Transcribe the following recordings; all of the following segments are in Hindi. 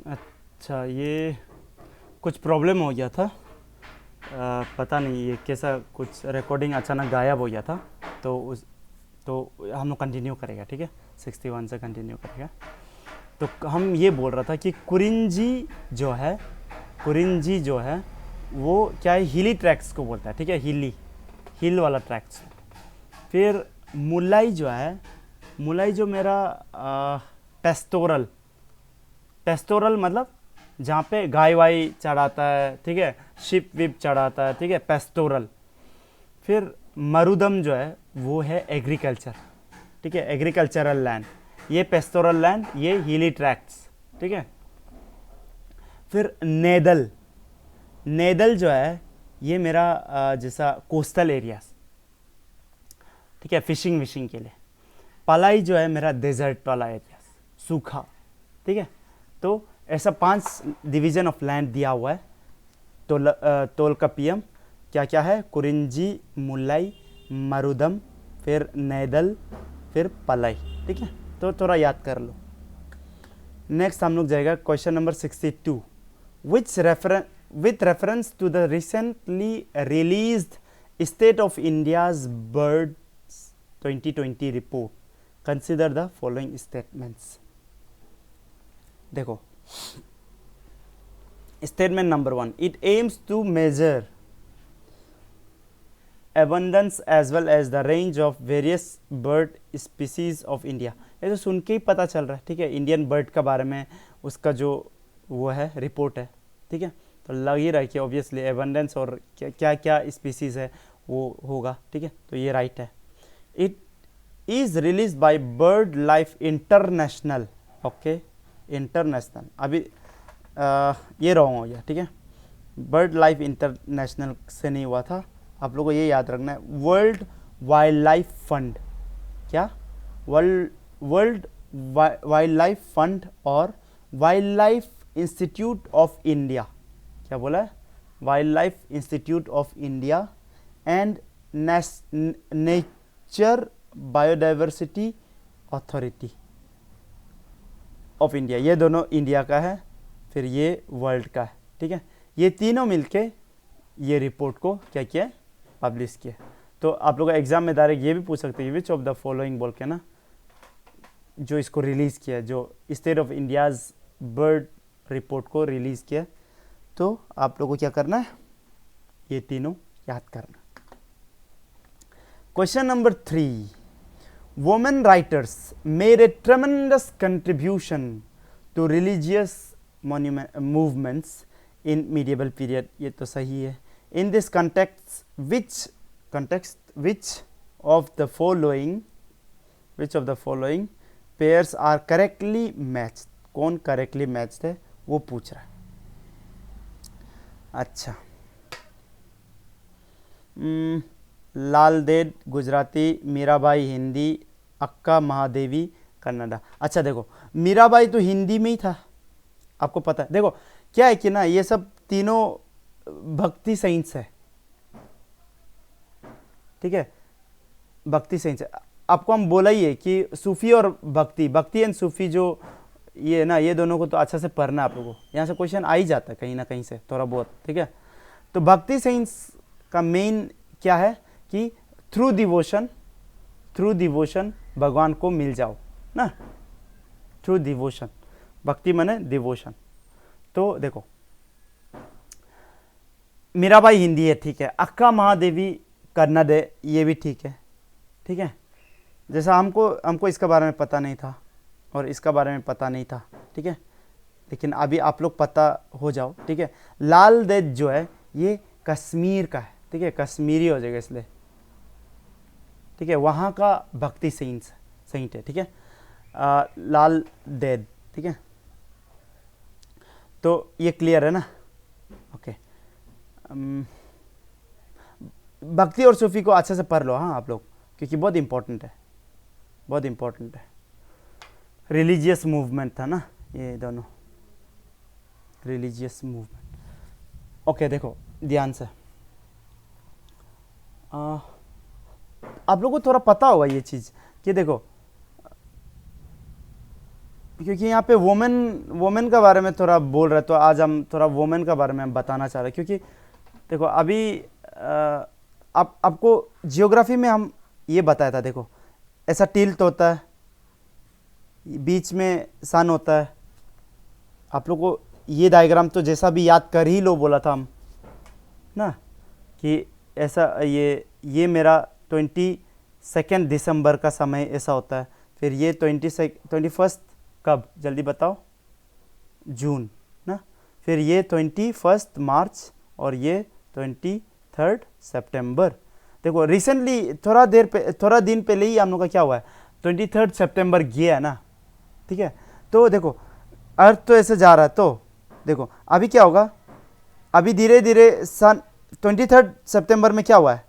अच्छा, ये कुछ प्रॉब्लम हो गया था। पता नहीं ये कैसा, कुछ रिकॉर्डिंग अचानक गायब हो गया था। तो हम लोग कंटिन्यू करेगा, ठीक है। 61 से कंटिन्यू करेगा। तो हम ये बोल रहा था कि कुरिंजी जो है वो क्या है, हिली ट्रैक्स को बोलता है, ठीक है। हिल वाला ट्रैक्स। फिर मुलाई जो मेरा पेस्टोरल पेस्टोरल मतलब जहाँ पे गाय वाई चढ़ाता है, ठीक है, शिप विप चढ़ाता है, ठीक है, पेस्टोरल। फिर मरुदम जो है वो है एग्रीकल्चर, ठीक है, एग्रीकल्चरल लैंड। ये पेस्टोरल लैंड, ये हिली ट्रैक्ट्स, ठीक है। फिर नेदल नेदल जो है ये मेरा जैसा कोस्टल एरियाज, ठीक है, फिशिंग विशिंग के लिए। पलाई जो है मेरा डेजर्ट वाला एरिया, सूखा, ठीक है। तो ऐसा 5 डिवीजन ऑफ लैंड दिया हुआ है। तोल का पीएम क्या क्या है, कुरिंजी, मुलाई, मरुदम, फिर नैदल, फिर पलाई, ठीक है। तो थोड़ा याद कर लो। नेक्स्ट हम लोग जाएगा question number 62। With reference to the recently released state of India's bird 2020 रिपोर्ट, कंसिडर द फॉलोइंग स्टेटमेंट्स। देखो, statement number 1, it aims to measure abundance as well as the range of various bird species of India। ये तो सुन के ही पता चल रहा है, ठीक है, इंडियन बर्ड का बारे में उसका जो वो है रिपोर्ट है, ठीक है। तो लग ही रहा है कि ऑब्वियसली एबंडेंस और क्या क्या स्पीसीज है वो होगा, ठीक है। तो ये राइट है। It is release by bird life international, okay, international. अभी ये रॉन्ग हो गया, ठीक है। बर्ड लाइफ इंटरनेशनल से नहीं हुआ था, आप लोगों को ये याद रखना है। वर्ल्ड वाइल्ड लाइफ फंड, क्या, वर्ल्ड वाइल्ड लाइफ फंड और wild life institute of India, क्या बोला है, wild life institute of India and nature biodiversity authority of India, ये दोनों इंडिया का है, फिर ये वर्ल्ड का है, ठीक है। ये तीनों मिलके ये रिपोर्ट को क्या किया, पब्लिश किया। तो आप लोग एग्जाम में डायरेक्ट ये भी पूछ सकते हैं विच ऑफ द फॉलोइंग बोल के ना, जो इसको रिलीज किया, जो state of India's bird report को रिलीज किया। तो आप लोगों को क्या करना है, ये तीनों याद करना। Question number 3, women writers made a tremendous contribution to religious movements in medieval period, ये तो सही है। In this context, which of the following pairs are correctly matched? कौन correctly matched है वो पूछ रहा है। अच्छा, लाल देद गुजराती, मीराबाई हिंदी, अक्का महादेवी कन्नड़ा। अच्छा देखो, मीराबाई तो हिंदी में ही था, आपको पता है। देखो क्या है कि ना, ये सब तीनों भक्ति साइंस है, ठीक है, भक्ति साइंस है। आपको हम बोला ही है कि सूफी और भक्ति एंड सूफी जो ये ना, ये दोनों को तो अच्छा से पढ़ना है आप लोगों को, यहाँ से क्वेश्चन आ ही जाता है कहीं ना कहीं से थोड़ा बहुत, ठीक है। तो भक्ति साइंस का मेन क्या है कि थ्रू डिवोशन भगवान को मिल जाओ ना, थ्रू डिवोशन, भक्ति माने डिवोशन। तो देखो, मीराबाई हिंदी है, ठीक है, अक्का महादेवी कन्नड़ है, ये भी ठीक है, ठीक है। जैसा हमको इसके बारे में पता नहीं था और इसका बारे में पता नहीं था, ठीक है, लेकिन अभी आप लोग पता हो जाओ, ठीक है। लाल देद जो है ये कश्मीर का है, ठीक है, कश्मीरी हो जाएगा इसलिए, ठीक है, वहाँ का भक्ति सेंट है, ठीक है, लाल देद, ठीक है। तो ये क्लियर है ना, ओके। भक्ति और सूफी को अच्छे से पढ़ लो, हाँ आप लोग, क्योंकि बहुत इंपॉर्टेंट है, बहुत इंपॉर्टेंट है। रिलीजियस मूवमेंट था ना ये दोनों, रिलीजियस मूवमेंट। ओके देखो ध्यान से, आप लोगों को थोड़ा पता होगा ये चीज़ कि देखो, क्योंकि यहाँ पे वोमेन वोमेन के बारे में थोड़ा बोल रहे, तो आज हम थोड़ा वोमेन के बारे में हम बताना चाह रहे हैं। क्योंकि देखो अभी आपको जियोग्राफी में हम ये बताया था, देखो ऐसा टिल्ट होता है, बीच में सन होता है। आप लोग को ये डायग्राम तो जैसा भी याद कर ही लो बोला था हम ना, कि ऐसा ये मेरा 22 दिसंबर का समय ऐसा होता है। फिर ये 21 कब, जल्दी बताओ, जून ना। फिर ये 21 मार्च और ये 23 सितंबर। देखो रिसेंटली थोड़ा दिन पहले ही हम लोग का क्या हुआ है, 23 सितंबर गया है ना, ठीक है। तो देखो अर्थ तो ऐसे जा रहा है, तो देखो अभी क्या होगा, अभी धीरे धीरे सन 23 सितंबर में क्या हुआ है,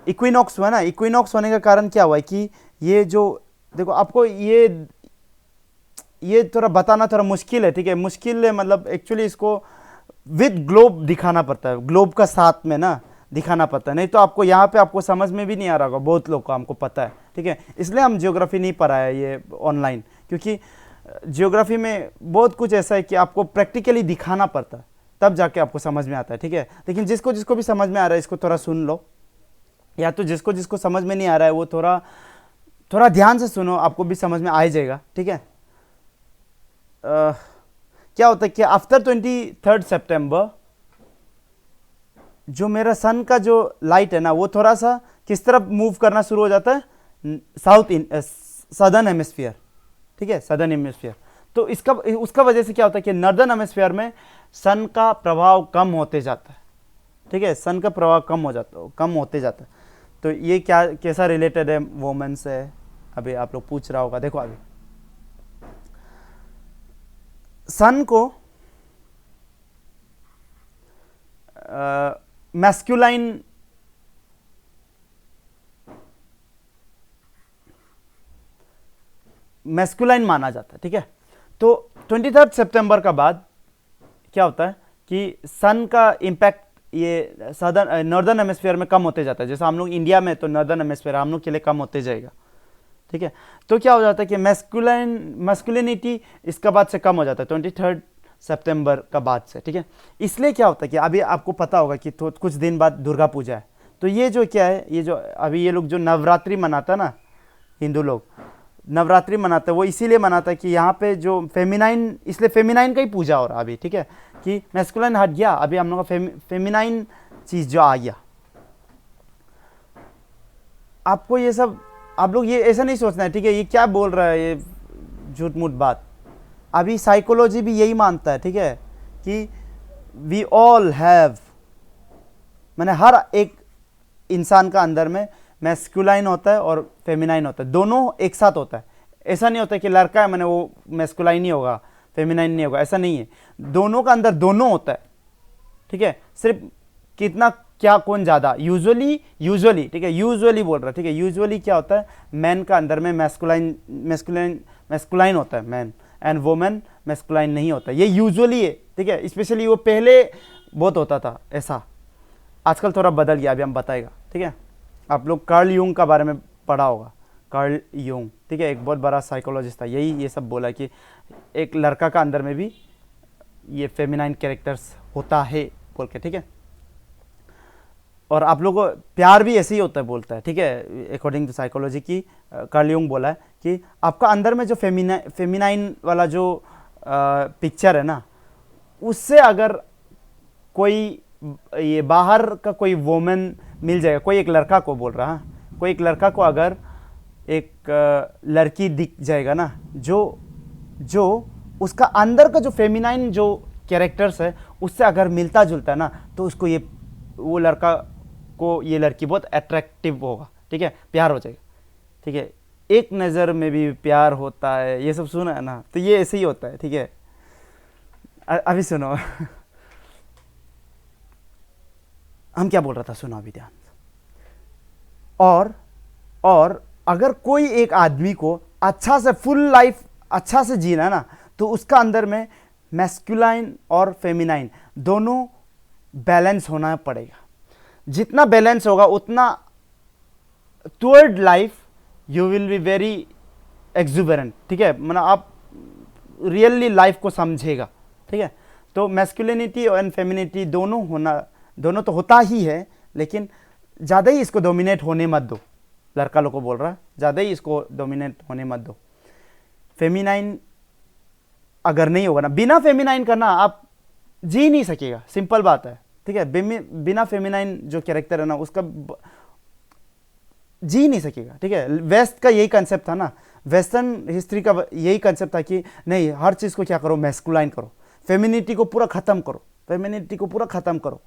इक्विनॉक्स हुआ ना। इक्विनॉक्स होने का कारण क्या हुआ है कि ये जो, देखो आपको ये थोड़ा बताना थोड़ा मुश्किल है, ठीक है। मुश्किल है मतलब एक्चुअली इसको विद ग्लोब दिखाना पड़ता है, ग्लोब का साथ में ना दिखाना पड़ता है, नहीं तो आपको यहाँ पे आपको समझ में भी नहीं आ रहा होगा, बहुत लोग को हमको पता है, ठीक है। इसलिए हम जियोग्राफी नहीं पढ़ाया ये ऑनलाइन, क्योंकि जियोग्राफी में बहुत कुछ ऐसा है कि आपको प्रैक्टिकली दिखाना पड़ता है, तब जाके आपको समझ में आता है, ठीक है। लेकिन जिसको जिसको भी समझ में आ रहा है इसको थोड़ा सुन लो, या तो जिसको जिसको समझ में नहीं आ रहा है वो थोड़ा ध्यान से सुनो, आपको भी समझ में आ ही जाएगा, ठीक है। क्या होता है कि आफ्टर 23 सितंबर जो मेरा सन का जो लाइट है ना, वो थोड़ा सा किस तरफ मूव करना शुरू हो जाता है, सदर्न हेमिस्फीयर, ठीक है, सदर्न हेमिस्फीयर। तो उसका वजह से क्या होता है कि नॉर्दर्न हेमिस्फीयर में सन का प्रभाव कम होते जाता है, ठीक है, सन का प्रभाव कम होते जाता है। तो ये क्या कैसा रिलेटेड है वोमेन से, अभी आप लोग पूछ रहा होगा। देखो अभी सन को मैस्कुलाइन माना जाता है, ठीक है। तो 23 सितंबर का बाद क्या होता है कि सन का इम्पैक्ट ये नॉर्दर्न हेमिस्फीयर में कम होते जाता है। जैसे हम लोग इंडिया में तो नॉर्दर्न हेमिस्फीयर हम लोग के लिए कम होते जाएगा, ठीक है। तो क्या हो जाता है कि मैस्कुलिनिटी इसका बाद से कम हो जाता है 23 सितंबर का बाद से, ठीक है। इसलिए क्या होता है कि अभी आपको पता होगा कि तो कुछ दिन बाद दुर्गा पूजा है, तो ये जो क्या है, ये जो अभी ये लोग जो नवरात्रि मनाता है ना, हिंदू लोग नवरात्रि मनाते हैं, वो इसीलिए मनाता है कि यहाँ पे जो फेमिनाइन, इसलिए फेमिनाइन का ही पूजा हो रहा है अभी, ठीक है, कि मैस्कुलाइन हट गया, अभी हम लोग का फेमिनाइन चीज़ जो आ गया। आपको ये सब, आप लोग ये ऐसा नहीं सोचना है, ठीक है, ये क्या बोल रहा है, ये झूठ मूठ बात। अभी साइकोलॉजी भी यही मानता है, ठीक है, कि वी ऑल हैव, मैंने हर एक इंसान का अंदर में मैस्कुलाइन होता है और फेमिनाइन होता है, दोनों एक साथ होता है। ऐसा नहीं होता कि लड़का है मैंने वो मैस्कुलाइन ही होगा, फेमिनाइन नहीं होगा, ऐसा नहीं है। दोनों का अंदर दोनों होता है, ठीक है। सिर्फ कितना क्या कौन ज़्यादा, यूजुअली ठीक है, यूजुअली बोल रहा है, ठीक है। यूजुअली क्या होता है, मैन का अंदर में मैस्कुलाइन होता है मैन, एंड वोमेन मैस्कुलाइन नहीं होता, ये यूजुअली है, ठीक है। स्पेशली वो पहले बहुत होता था ऐसा, आजकल थोड़ा बदल गया, अभी हम बताएगा, ठीक है। आप लोग कार्ल यूंग का बारे में पढ़ा होगा, कार्ल यूंग, ठीक है, एक बहुत बड़ा साइकोलॉजिस्ट था, यही ये सब बोला कि एक लड़का का अंदर में भी ये फेमिनाइन कैरेक्टर्स होता है बोल के, ठीक है। और आप लोगों को प्यार भी ऐसे ही होता है बोलता है, ठीक है, अकॉर्डिंग टू साइकोलॉजी की कार्ल यूंग बोला है कि आपका अंदर में जो फेमिनाइन वाला जो पिक्चर है ना, उससे अगर कोई ये बाहर का कोई वोमेन मिल जाएगा, कोई एक लड़का को बोल रहा है, कोई एक लड़का को अगर एक लड़की दिख जाएगा ना, जो उसका अंदर का जो फेमिनाइन जो कैरेक्टर्स है उससे अगर मिलता जुलता है ना, तो उसको वो लड़का को ये लड़की बहुत अट्रैक्टिव होगा, ठीक है, प्यार हो जाएगा, ठीक है। एक नज़र में भी प्यार होता है, ये सब सुना है ना, तो ये ऐसे ही होता है, ठीक है। अभी सुनो हम क्या बोल रहा था, सुनो अभी ध्यान। और अगर कोई एक आदमी को अच्छा से फुल लाइफ अच्छा से जीना है ना, तो उसका अंदर में मैस्कुलाइन और फेमिनाइन दोनों बैलेंस होना पड़ेगा। जितना बैलेंस होगा उतना toward life you will be very exuberant, ठीक है। मतलब आप रियली लाइफ को समझेगा, ठीक है। तो मैस्कुलिनिटी और फेमिनिटी दोनों तो होता ही है, लेकिन ज़्यादा ही इसको डोमिनेट होने मत दो। लड़का लोग को बोल रहा है, ज़्यादा ही इसको डोमिनेट होने मत दो। फेमिनाइन अगर नहीं होगा ना, बिना फेमिनाइन करना आप जी नहीं सकेगा, सिंपल बात है, ठीक है। बिना फेमिनाइन जो कैरेक्टर है ना, उसका जी नहीं सकेगा, ठीक है। वेस्ट का यही कंसेप्ट था ना, वेस्टर्न हिस्ट्री का यही कंसेप्ट था कि नहीं, हर चीज़ को क्या करो, मैस्कुलाइन करो, फेमिनिटी को पूरा ख़त्म करो, फेमिनिटी को पूरा ख़त्म करो,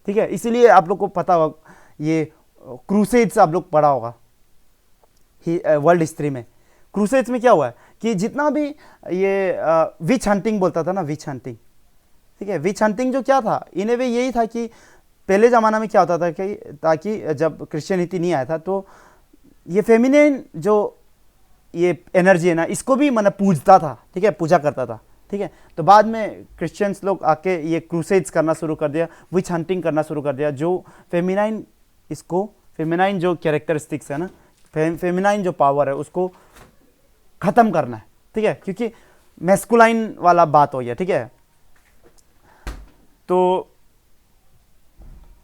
ठीक है। इसीलिए आप लोग को पता होगा, ये क्रूसेड्स आप लोग पढ़ा होगा वर्ल्ड हिस्ट्री में। क्रूसेड्स में क्या हुआ है कि जितना भी ये विच हंटिंग बोलता था ना, विच हंटिंग, ठीक है। विच हंटिंग जो क्या था, इन ए वे यही था कि पहले ज़माना में क्या होता था कि ताकि जब क्रिश्चियनिटी नहीं आया था, तो ये फेमिनिन जो ये एनर्जी है ना, इसको भी मतलब पूजता था, ठीक है, पूजा करता था, ठीक है। तो बाद में क्रिश्चियंस लोग आके ये क्रूसेड्स करना शुरू कर दिया, विच हंटिंग करना शुरू कर दिया, जो फेमिनाइन, इसको फेमिनाइन जो कैरेक्टरिस्टिक्स है ना, फेमिनाइन जो पावर है उसको ख़त्म करना है, ठीक है, क्योंकि मैस्कुलाइन वाला बात हो गया, ठीक है। तो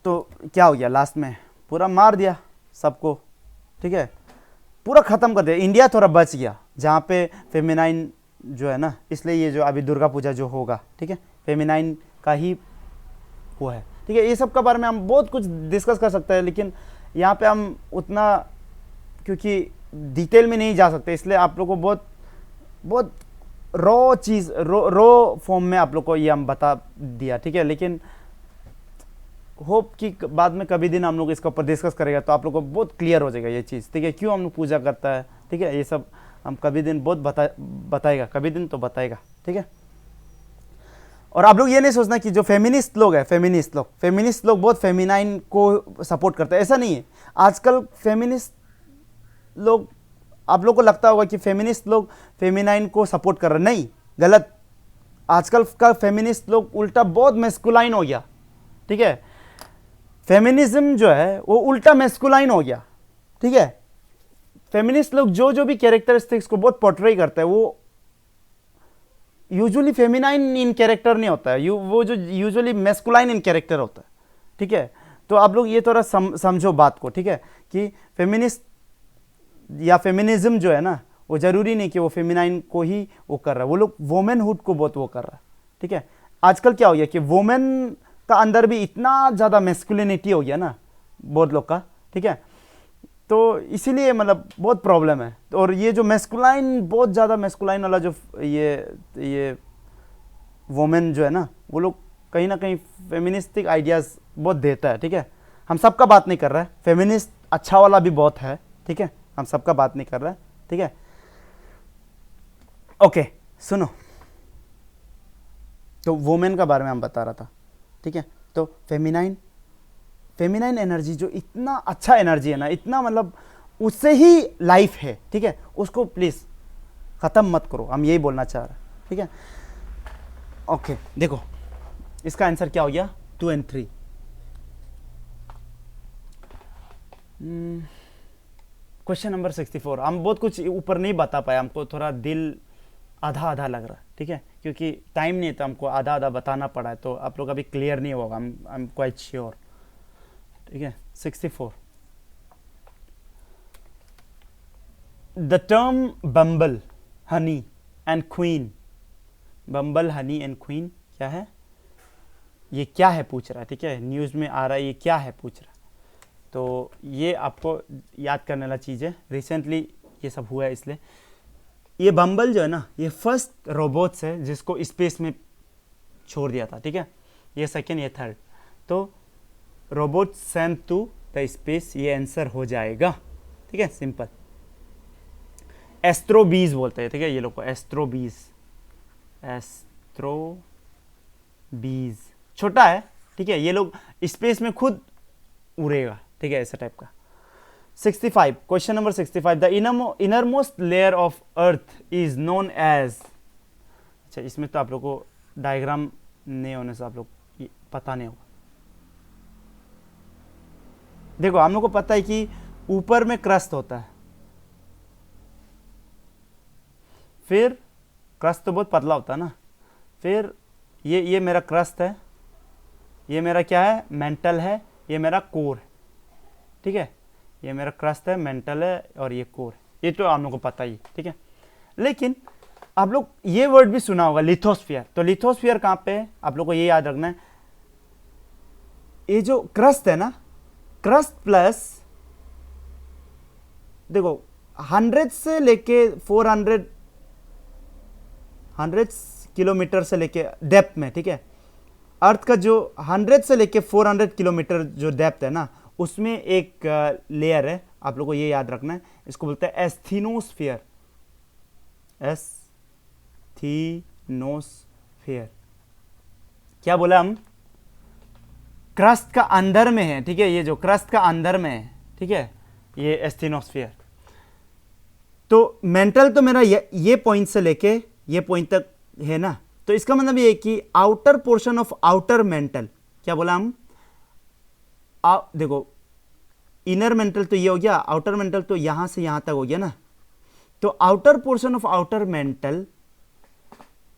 क्या हो गया, लास्ट में पूरा मार दिया सबको, ठीक है, पूरा ख़त्म कर दिया। इंडिया थोड़ा बच गया जहाँ पे फेमिनाइन जो है ना, इसलिए ये जो अभी दुर्गा पूजा जो होगा, ठीक है, फेमिनाइन का ही वो है, ठीक है। ये सब के बारे में हम बहुत कुछ डिस्कस कर सकते हैं, लेकिन यहाँ पे हम उतना क्योंकि डिटेल में नहीं जा सकते, इसलिए आप लोग को बहुत रॉ चीज़, रॉ फॉर्म में आप लोग को ये हम बता दिया, ठीक है। लेकिन होप कि बाद में कभी दिन हम लोग इसका ऊपर डिस्कस करेगा तो आप लोग को बहुत क्लियर हो जाएगा ये चीज़, ठीक है, क्यों हम लोग पूजा करता है, ठीक है। ये सब हम कभी दिन बहुत बताएगा, कभी दिन तो बताएगा, ठीक है। और आप लोग ये नहीं सोचना कि जो फेमिनिस्ट लोग हैं, फेमिनिस्ट लोग बहुत फेमिनाइन को सपोर्ट करते हैं, ऐसा नहीं है। आजकल फेमिनिस्ट लोग, आप लोग को लगता होगा कि फेमिनिस्ट लोग फेमिनाइन को सपोर्ट कर रहे हैं, नहीं, गलत। आजकल का फेमिनिस्ट लोग उल्टा बहुत मैस्कुलाइन हो गया, ठीक है। फेमिनिज्म जो है वो उल्टा मैस्कुलाइन हो गया, ठीक है। फेमिनिस्ट लोग जो भी कैरेक्टरिस्टिक्स को बहुत पोर्ट्रे करते हैं, वो यूजुअली फेमिनाइन इन कैरेक्टर नहीं होता है, वो जो यूजुअली मैस्कुलाइन इन कैरेक्टर होता है, ठीक है। तो आप लोग ये थोड़ा समझो बात को, ठीक है, कि फेमिनिस्ट या फेमिनिज्म जो है ना, वो जरूरी नहीं कि वो फेमिनाइन को ही वो कर रहा है, वो लोग वोमेनहुड को बहुत वो कर रहा है, ठीक है। आजकल क्या हो गया कि वोमेन का अंदर भी इतना ज़्यादा मैस्कुलिनिटी हो गया ना बहुत लोग का, ठीक है। तो इसीलिए मतलब बहुत प्रॉब्लम है। और ये जो मैस्कुलाइन, बहुत ज़्यादा मैस्कुलाइन वाला जो ये वोमेन जो है ना, वो लोग कहीं ना कहीं फेमिनिस्टिक आइडियाज़ बहुत देता है, ठीक है। हम सबका बात नहीं कर रहा है, फेमिनिस्ट अच्छा वाला भी बहुत है, ठीक है, हम सबका बात नहीं कर रहा है, ठीक है। ओके, सुनो, तो वोमेन का बारे में हम बता रहा था, ठीक है। तो फेमिनाइन एनर्जी जो इतना अच्छा एनर्जी है ना, इतना मतलब उससे ही लाइफ है, ठीक है, उसको प्लीज़ ख़त्म मत करो, हम यही बोलना चाह रहे हैं, ठीक है। ओके, देखो इसका आंसर क्या हो गया, 2 और 3। Question number 64। हम बहुत कुछ ऊपर नहीं बता पाए, हमको थोड़ा दिल आधा आधा लग रहा है, ठीक है, क्योंकि टाइम नहीं था, हमको आधा आधा बताना पड़ा है, तो आप लोग अभी क्लियर नहीं होगा, आई एम क्वाइट श्योर, ठीक है। 64, the term bumble, honey and queen, bumble, honey and queen क्या है, ये क्या है पूछ रहा है, ठीक है, न्यूज़ में आ रहा है, ये क्या है पूछ रहा है। तो ये आपको याद करने वाला चीज़ है, रिसेंटली ये सब हुआ है, इसलिए ये बम्बल जो है ना, ये फर्स्ट रोबोट्स है जिसको स्पेस में छोड़ दिया था, ठीक है, ये सेकेंड, ये थर्ड। तो robot send to the space, ये आंसर हो जाएगा, ठीक है, सिंपल। एस्ट्रोबीज बोलते हैं, ठीक है, ये लोग को एस्ट्रोबीज, एस्ट्रोबीज छोटा है, ठीक है, ये लोग स्पेस में खुद उड़ेगा, ठीक है, ऐसा टाइप का। 65, question number 65, the innermost layer of earth is known as, अच्छा, इसमें तो आप लोग को डायग्राम नहीं होने से आप लोग पता नहीं होगा। देखो, हम लोग को पता है कि ऊपर में क्रस्ट होता है, फिर क्रस्ट तो बहुत पतला होता है ना। फिर ये मेरा क्रस्ट है, ये मेरा क्या है, मेंटल है, ये मेरा कोर है, ठीक है। ये मेरा क्रस्ट है, मेंटल है और ये कोर है, ये तो आप लोगों को पता ही, ठीक है। लेकिन आप लोग ये वर्ड भी सुना होगा लिथोस्फीयर। तो लिथोस्फीयर कहाँ पे है, आप लोग को ये याद रखना है, ये जो क्रस्ट है ना, क्रस्ट प्लस देखो 100 से लेके 100 किलोमीटर से लेके डेप्थ में, ठीक है। अर्थ का जो 100 से लेके 400 किलोमीटर जो डेप्थ है ना, उसमें एक लेयर है, आप लोगों को ये याद रखना है, इसको बोलते हैं एस्थीनोस्फीयर। एस्थीनोस्फीयर क्या बोला हम, क्रस्ट का अंदर में है, ठीक है। ये जो क्रस्ट का अंदर में है, ठीक है, ये एस्थीनोस्फीयर। तो मेंटल तो मेरा ये पॉइंट से लेके ये पॉइंट तक है ना, तो इसका मतलब ये कि outer portion of outer mental, क्या बोला हम, देखो इनर मेंटल तो ये हो गया, आउटर मेंटल तो यहां से यहां तक हो गया ना। तो outer portion of outer mental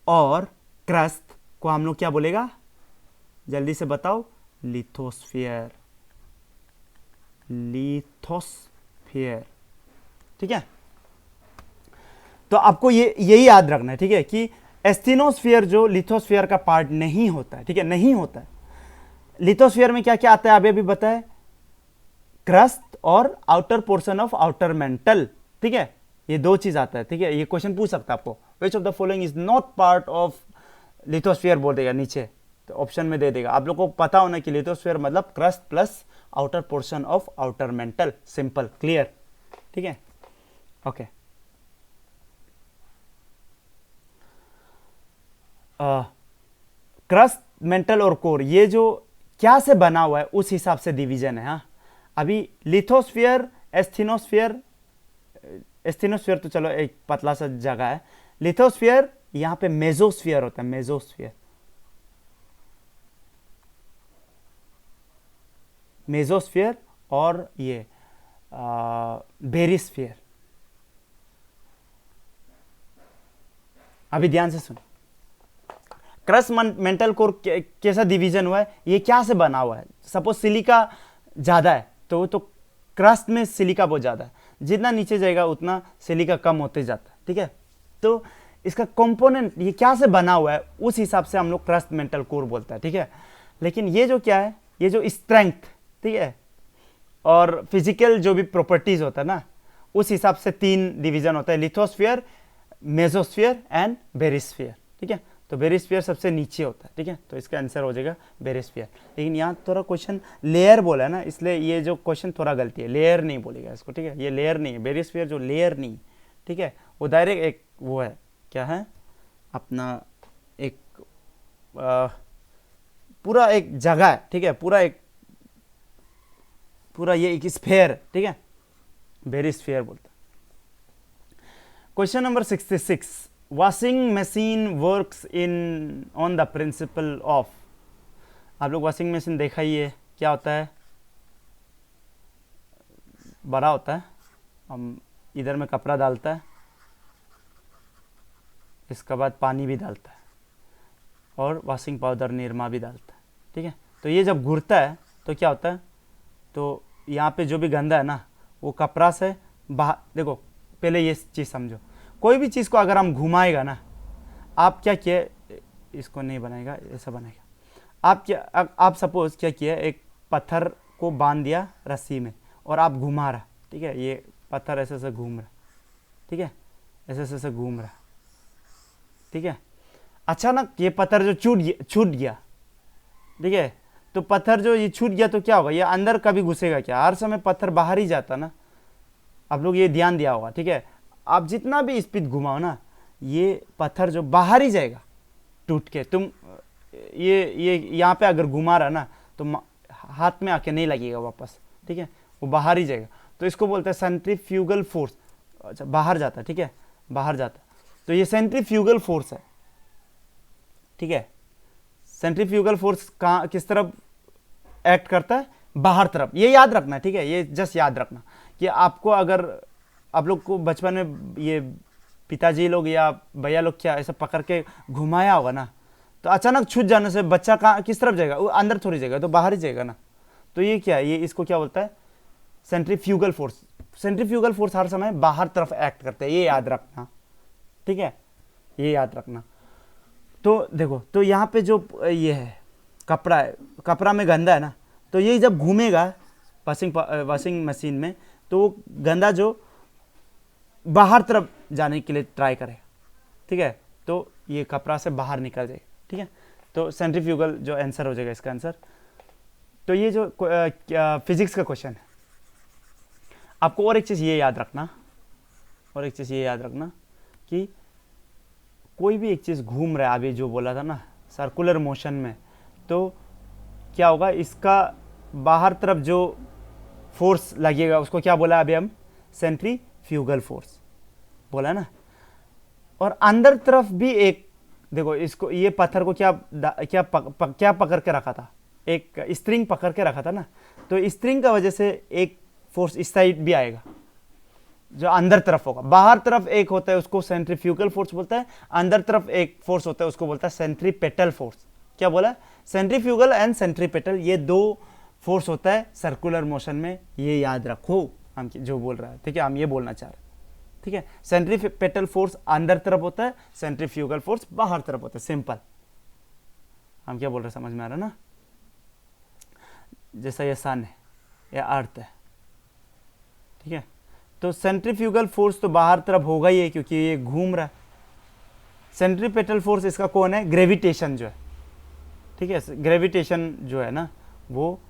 और क्रस्ट को हम लोग क्या बोलेगा, जल्दी से बताओ, लिथोस्फीयर। लिथोस्फीयर, ठीक है। तो आपको यही याद रखना है, ठीक है, कि एस्थीनोस्फीयर जो लिथोस्फीयर का पार्ट नहीं होता है, ठीक है, नहीं होता है। लिथोस्फीयर में क्या क्या आता है अभी अभी बताए, क्रस्ट और outer portion of outer mental, ठीक है, ये दो चीज आता है, ठीक है। ये क्वेश्चन पूछ सकता है आपको, विच of the following is not part of lithosphere, बोल देगा नीचे, तो ऑप्शन में दे देगा। आप लोग को पता होना कि लिथोस्फीयर मतलब crust plus outer portion of outer mental, simple, clear, ठीक है, ओके। क्रस्ट, मेंटल और कोर, ये जो क्या से बना हुआ है उस हिसाब से डिवीजन है। हाँ, अभी लिथोस्फीयर, एस्थीनोस्फीयर, एस्थीनोस्फीयर तो चलो एक पतला सा जगह है, लिथोस्फीयर यहां पे मेसोस्फीयर होता है, मेसोस्फीयर, मेसोस्फीयर और ये बेरिस्फीयर। अभी ध्यान से सुन, क्रस्ट, मेंटल, कोर कैसा डिवीजन हुआ है, ये क्या से बना हुआ है। सपोज सिलिका ज्यादा है तो क्रस्ट में सिलिका बहुत ज्यादा है, जितना नीचे जाएगा उतना सिलिका कम होते जाता है, ठीक है। तो इसका कंपोनेंट ये क्या से बना हुआ है उस हिसाब से हम लोग क्रस्ट, मेंटल, कोर बोलता है, ठीक है। लेकिन ये जो क्या है, ये जो स्ट्रेंथ, ठीक है, और फिजिकल जो भी प्रॉपर्टीज होता है ना, उस हिसाब से 3 डिवीजन होता है, लिथोस्फीयर, मेसोस्फीयर एंड बेरिस्फीयर, ठीक है। तो बेरिस्फीयर सबसे नीचे होता है, ठीक है, तो इसका आंसर हो जाएगा बेरिस्फीयर। लेकिन यहाँ थोड़ा क्वेश्चन लेयर बोला है ना, इसलिए ये जो क्वेश्चन थोड़ा गलती है, लेयर नहीं बोलेगा इसको, ठीक है, ये लेयर नहीं है, बेरिस्फीयर जो लेयर नहीं, ठीक है, वो डायरेक्ट एक वो है, क्या है अपना एक पूरा एक जगह है, ठीक है, पूरा ये एक स्फीयर, ठीक है, बेरिस्फीयर बोलता है। Question number 66, washing machine works in on the principle of. आप लोग वॉशिंग मशीन देखा ही है, क्या होता है, बड़ा होता है, हम इधर में कपड़ा डालता है, इसके बाद पानी भी डालता है और वॉशिंग पाउडर, निरमा भी डालता है, ठीक है। तो ये जब घूरता है तो क्या होता है, तो यहाँ पे जो भी गंदा है ना, वो कपड़ा से बाहर, देखो पहले ये चीज़ समझो, कोई भी चीज़ को अगर हम घुमाएगा ना, आप क्या किए, इसको नहीं बनाएगा, ऐसा बनाएगा, आप सपोज क्या किया, एक पत्थर को बांध दिया रस्सी में और आप घुमा रहा, ठीक है, ये पत्थर ऐसे ऐसे घूम रहा, ठीक है, ऐसे ऐसे घूम रहा, ठीक है। अचानक ये पत्थर जो छूट गया, ठीक है, तो पत्थर जो ये छूट गया तो क्या होगा, ये अंदर कभी घुसेगा क्या, हर समय पत्थर बाहर ही जाता ना, आप लोग ये ध्यान दिया होगा, ठीक है। आप जितना भी स्पीड घुमाओ ना, ये पत्थर जो बाहर ही जाएगा टूट के, तुम ये यहाँ पे अगर घुमा रहा ना तो हाथ में आके नहीं लगेगा वापस, ठीक है, वो बाहर ही जाएगा। तो इसको बोलते हैं सेंट्रीफ्यूगल फोर्स, अच्छा बाहर जाता है, ठीक है, बाहर जाता, तो ये सेंट्रीफ्यूगल फोर्स है, ठीक है। सेंट्रीफ्यूगल फोर्स कहाँ, किस तरफ एक्ट करता है, बाहर तरफ, ये याद रखना, ठीक है, ये जस्ट याद रखना कि आपको अगर आप लोग को बचपन में ये पिताजी लोग या भैया लोग क्या ऐसा पकड़ के घुमाया होगा ना, तो अचानक छूट जाने से बच्चा कहाँ किस तरफ जाएगा, वो अंदर थोड़ी जाएगा, तो बाहर ही जाएगा ना। तो ये क्या है, ये इसको क्या बोलता है, centrifugal force. Centrifugal force her समय बाहर तरफ एक्ट करते हैं, ये याद रखना, ठीक है, ये याद रखना। तो देखो, तो यहाँ पे जो ये है कपड़ा है, कपड़ा में गंदा है ना, तो ये जब घूमेगा वॉशिंग मशीन में, तो वो गंदा जो बाहर तरफ जाने के लिए ट्राई करेगा, ठीक है, तो ये कपड़ा से बाहर निकल जाएगा, ठीक है। तो सेंट्रीफ्यूगल जो आंसर हो जाएगा इसका आंसर। तो ये जो फिजिक्स का क्वेश्चन है। आपको और एक चीज़ ये याद रखना, और एक चीज़ ये याद रखना कि कोई भी एक चीज़ घूम रहा है, अभी जो बोला था ना सर्कुलर मोशन में, तो क्या होगा, इसका बाहर तरफ जो फोर्स लगेगा उसको क्या बोला अभी हम, सेंट्रीफ्यूगल फोर्स बोला ना। और अंदर तरफ भी एक, देखो इसको, ये पत्थर को क्या पकड़ के रखा था, एक स्ट्रिंग पकड़ के रखा था ना, तो स्ट्रिंग का वजह से एक फोर्स इस साइड भी आएगा जो अंदर तरफ होगा। बाहर तरफ एक होता है उसको सेंट्रीफ्यूगल फोर्स बोलता है, अंदर तरफ एक फोर्स होता है उसको बोलता है सेंट्रीपेटल फोर्स। क्या बोला, सेंट्रीफ्यूगल एंड सेंट्रीपेटल, ये दो फोर्स होता है सर्कुलर मोशन में, ये याद रखो हम जो बोल रहा है, ठीक है, हम ये बोलना चाह रहे हैं, ठीक है। सेंट्रीपेटल फोर्स अंदर तरफ होता है, सेंट्रीफ्यूगल फोर्स बाहर तरफ होता है, सिंपल। हम क्या बोल रहे हैं समझ में आ रहा है ना। जैसा ये सन है या अर्थ है, ठीक है, तो सेंट्रीफ्यूगल फोर्स तो बाहर तरफ होगा ही है क्योंकि ये घूम रहा है। सेंट्रीपेटल फोर्स इसका कौन है, ग्रेविटेशन जो है, ठीक है, ग्रेविटेशन जो है ना, वो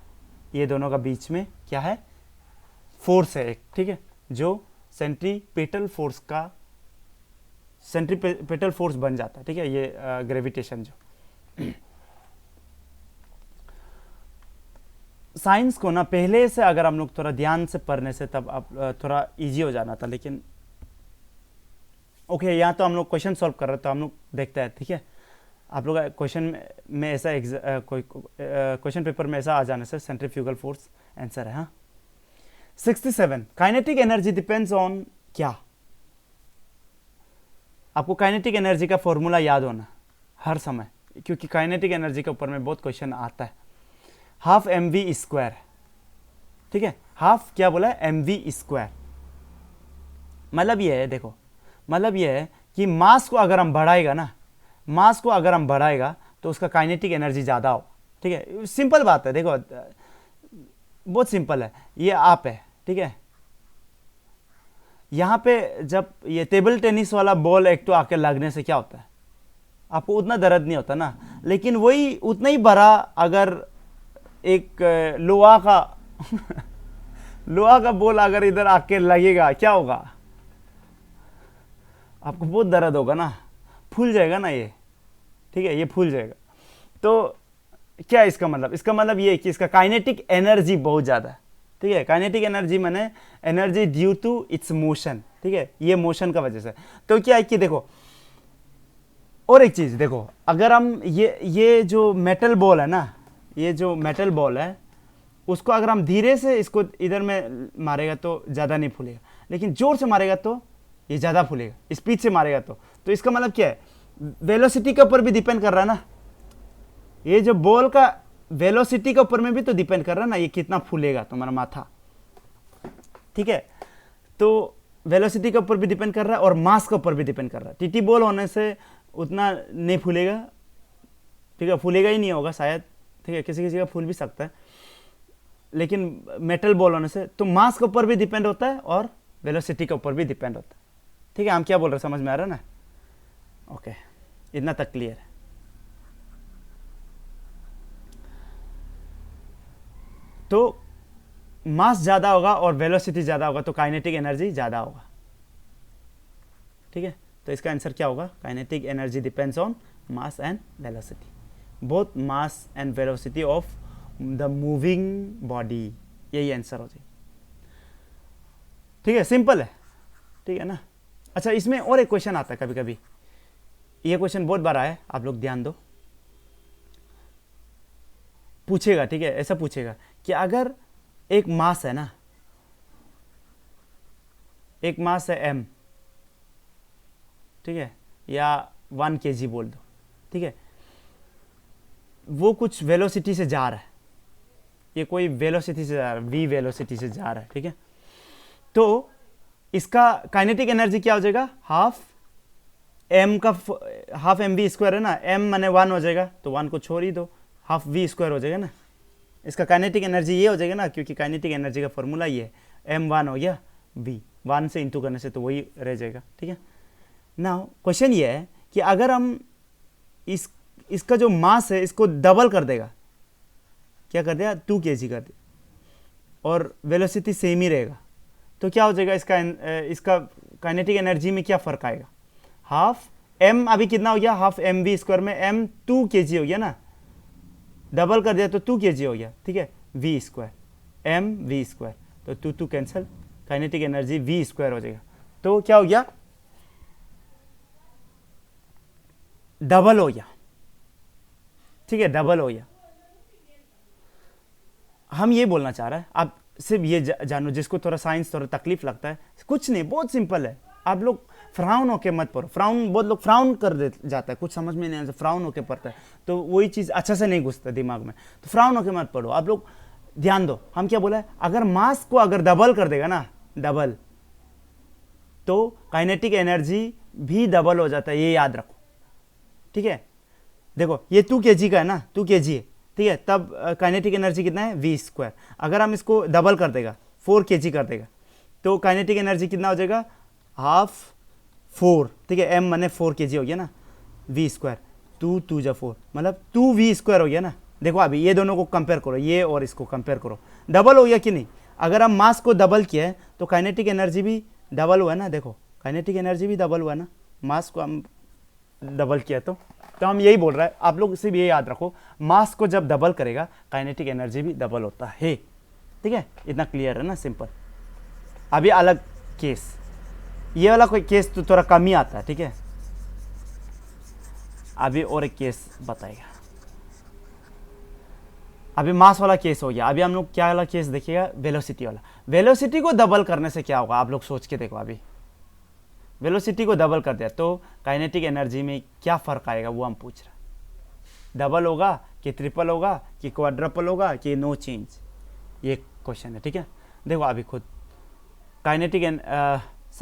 ये दोनों का बीच में क्या है, फोर्स है एक, ठीक है, जो सेंट्रीपेटल फोर्स का सेंट्रीपेटल फोर्स बन जाता है, ठीक है, ये ग्रेविटेशन जो। साइंस को ना पहले से अगर हम लोग थोड़ा ध्यान से पढ़ने से तब आप थोड़ा इजी हो जाना था, लेकिन ओके, यहाँ तो हम लोग क्वेश्चन सॉल्व कर रहे हैं, तो हम लोग देखते हैं, ठीक है। आप लोग क्वेश्चन में ऐसा कोई क्वेश्चन पेपर में ऐसा आ जाने से सेंट्रीफ्यूगल फोर्स आंसर है। हाँ, 67 काइनेटिक एनर्जी डिपेंड्स ऑन क्या। आपको काइनेटिक एनर्जी का फॉर्मूला याद होना हर समय, क्योंकि काइनेटिक एनर्जी के ऊपर में बहुत क्वेश्चन आता है। हाफ mv स्क्वायर, ठीक है, हाफ क्या बोला है, mv स्क्वायर। मतलब ये है, देखो मतलब ये है कि मास को अगर हम बढ़ाएगा ना, मास को अगर हम बढ़ाएगा तो उसका काइनेटिक एनर्जी ज़्यादा हो, ठीक है, सिंपल बात है, देखो बहुत सिंपल है। ये आप है, ठीक है, यहाँ पे जब ये टेबल टेनिस वाला बॉल एक तो आके लगने से क्या होता है, आपको उतना दर्द नहीं होता ना, लेकिन वही उतना ही बड़ा अगर एक लोहा का लोहा का बॉल अगर इधर आके लगेगा क्या होगा, आपको बहुत दर्द होगा ना, फूल जाएगा ना ये, ठीक है, ये फूल जाएगा। तो क्या है इसका मतलब, इसका मतलब ये कि इसका काइनेटिक एनर्जी बहुत ज़्यादा है, ठीक है। काइनेटिक एनर्जी माने energy due to its motion, ठीक है, ये मोशन का वजह से। तो क्या है कि देखो, और एक चीज़ देखो, अगर हम ये जो मेटल बॉल है ना, ये जो मेटल बॉल है उसको अगर हम धीरे से इसको इधर में मारेगा तो ज़्यादा नहीं फूलेगा, लेकिन जोर से मारेगा तो ये ज़्यादा फूलेगा, स्पीड से मारेगा तो इसका मतलब क्या है, वेलोसिटी के ऊपर भी डिपेंड कर रहा है ना, ये जो बॉल का वेलोसिटी के ऊपर में भी तो डिपेंड कर रहा है ना, ये कितना फूलेगा तुम्हारा माथा, ठीक है। तो वेलोसिटी के ऊपर भी डिपेंड कर रहा है और मास के ऊपर भी डिपेंड कर रहा है। टीटी बॉल होने से उतना नहीं फूलेगा, ठीक है, फूलेगा ही नहीं होगा शायद, ठीक है, किसी किसी का फूल भी सकता है, लेकिन मेटल बॉल होने से तो मास के ऊपर भी डिपेंड होता है और वेलोसिटी के ऊपर भी डिपेंड होता है, ठीक है। हम क्या बोल रहे हैं समझ में आ रहा है ना, ओके, इतना तक क्लियर है। तो मास ज़्यादा होगा और वेलोसिटी ज़्यादा होगा तो काइनेटिक एनर्जी ज़्यादा होगा, ठीक है। तो इसका आंसर क्या होगा, kinetic energy depends on mass and velocity, both mass and velocity of the moving body, यही आंसर हो जाए, ठीक है, सिंपल है, ठीक है ना। अच्छा, इसमें और एक क्वेश्चन आता है कभी कभी, ये क्वेश्चन बहुत बार आया है, आप लोग ध्यान दो, पूछेगा, ठीक है, ऐसा पूछेगा कि अगर एक मास है ना, एक मास है m, ठीक है, या 1 kg बोल दो, ठीक है, वो कुछ वेलोसिटी से जा रहा है, ये कोई वेलोसिटी से जा रहा है, v वेलोसिटी से जा रहा है, ठीक है, तो इसका काइनेटिक एनर्जी क्या हो जाएगा, हाफ एम वी स्क्वायर है ना, m माने 1 हो जाएगा, तो 1 को छोड़ ही दो, हाफ v स्क्वायर हो जाएगा ना, इसका काइनेटिक एनर्जी ये हो जाएगा ना, क्योंकि काइनेटिक एनर्जी का फॉर्मूला ये है, m1 हो गया v, 1 से इंटू करने से तो वही रह जाएगा, ठीक है। नाउ क्वेश्चन ये है कि अगर हम इसका जो मास है इसको डबल कर देगा, क्या कर दिया, 2 kg कर दिया, और वेलोसिटी सेम ही रहेगा, तो क्या हो जाएगा, इसका काइनेटिक एनर्जी में क्या फ़र्क आएगा, हाफ m अभी कितना हो गया, हाफ एम वी स्क्वायर में m 2 kg हो गया ना, डबल कर दिया तो 2 kg हो गया, ठीक है, v square m v square, तो 2 cancel, kinetic energy v square हो जाएगा, तो क्या हो गया, डबल हो गया, ठीक है, डबल हो गया। हम ये बोलना चाह रहे हैं, आप सिर्फ ये जानो, जिसको थोड़ा साइंस थोड़ा तकलीफ लगता है, कुछ नहीं, बहुत सिंपल है, आप लोग फ्राउन होके मत पढ़ो, बहुत लोग फ्राउन कर दे जाता है, कुछ समझ में नहीं आता, फ्राउन होके पढ़ता है तो वही चीज़ अच्छा से नहीं घुसता दिमाग में, तो फ्राउन होके मत पढ़ो, आप लोग ध्यान दो, हम क्या बोला है, अगर मास को अगर डबल कर देगा ना, डबल, तो काइनेटिक एनर्जी भी डबल हो जाता है, ये याद रखो, ठीक है। देखो ये 2 kg का है ना, 2 kg है, ठीक है, तब काइनेटिक एनर्जी कितना है, v स्क्वायर, अगर हम इसको डबल कर देगा, 4 kg कर देगा, तो काइनेटिक एनर्जी कितना हो जाएगा, हाफ 4, ठीक है, m माने 4 kg हो गया ना, v स्क्वायर, 2 2 जा 4, मतलब 2v स्क्वायर हो गया ना। देखो अभी ये दोनों को कंपेयर करो, ये और इसको कंपेयर करो, डबल हो गया कि नहीं, अगर हम मास को डबल किया है तो काइनेटिक एनर्जी भी डबल हुआ है ना, देखो काइनेटिक एनर्जी भी डबल हुआ है ना, मास को हम डबल किया तो हम यही बोल रहे हैं, आप लोग सिर्फ ये याद रखो, मास को जब डबल करेगा काइनेटिक एनर्जी भी डबल होता है, ठीक है, इतना क्लियर है ना, सिंपल। अभी अलग केस, ये वाला कोई केस तो थोड़ा कम ही आता है, ठीक है, अभी और एक केस बताएगा, अभी मास वाला केस हो गया, अभी हम लोग क्या वाला केस देखिएगा, वेलोसिटी वाला। वेलोसिटी को डबल करने से क्या होगा, आप लोग सोच के देखो, अभी वेलोसिटी को डबल कर दिया तो काइनेटिक एनर्जी में क्या फ़र्क आएगा, वो हम पूछ रहे हैं, डबल होगा कि ट्रिपल होगा कि क्वाड्रपल होगा कि नो चेंज, ये क्वेश्चन है, ठीक है। देखो अभी खुद काइनेटिक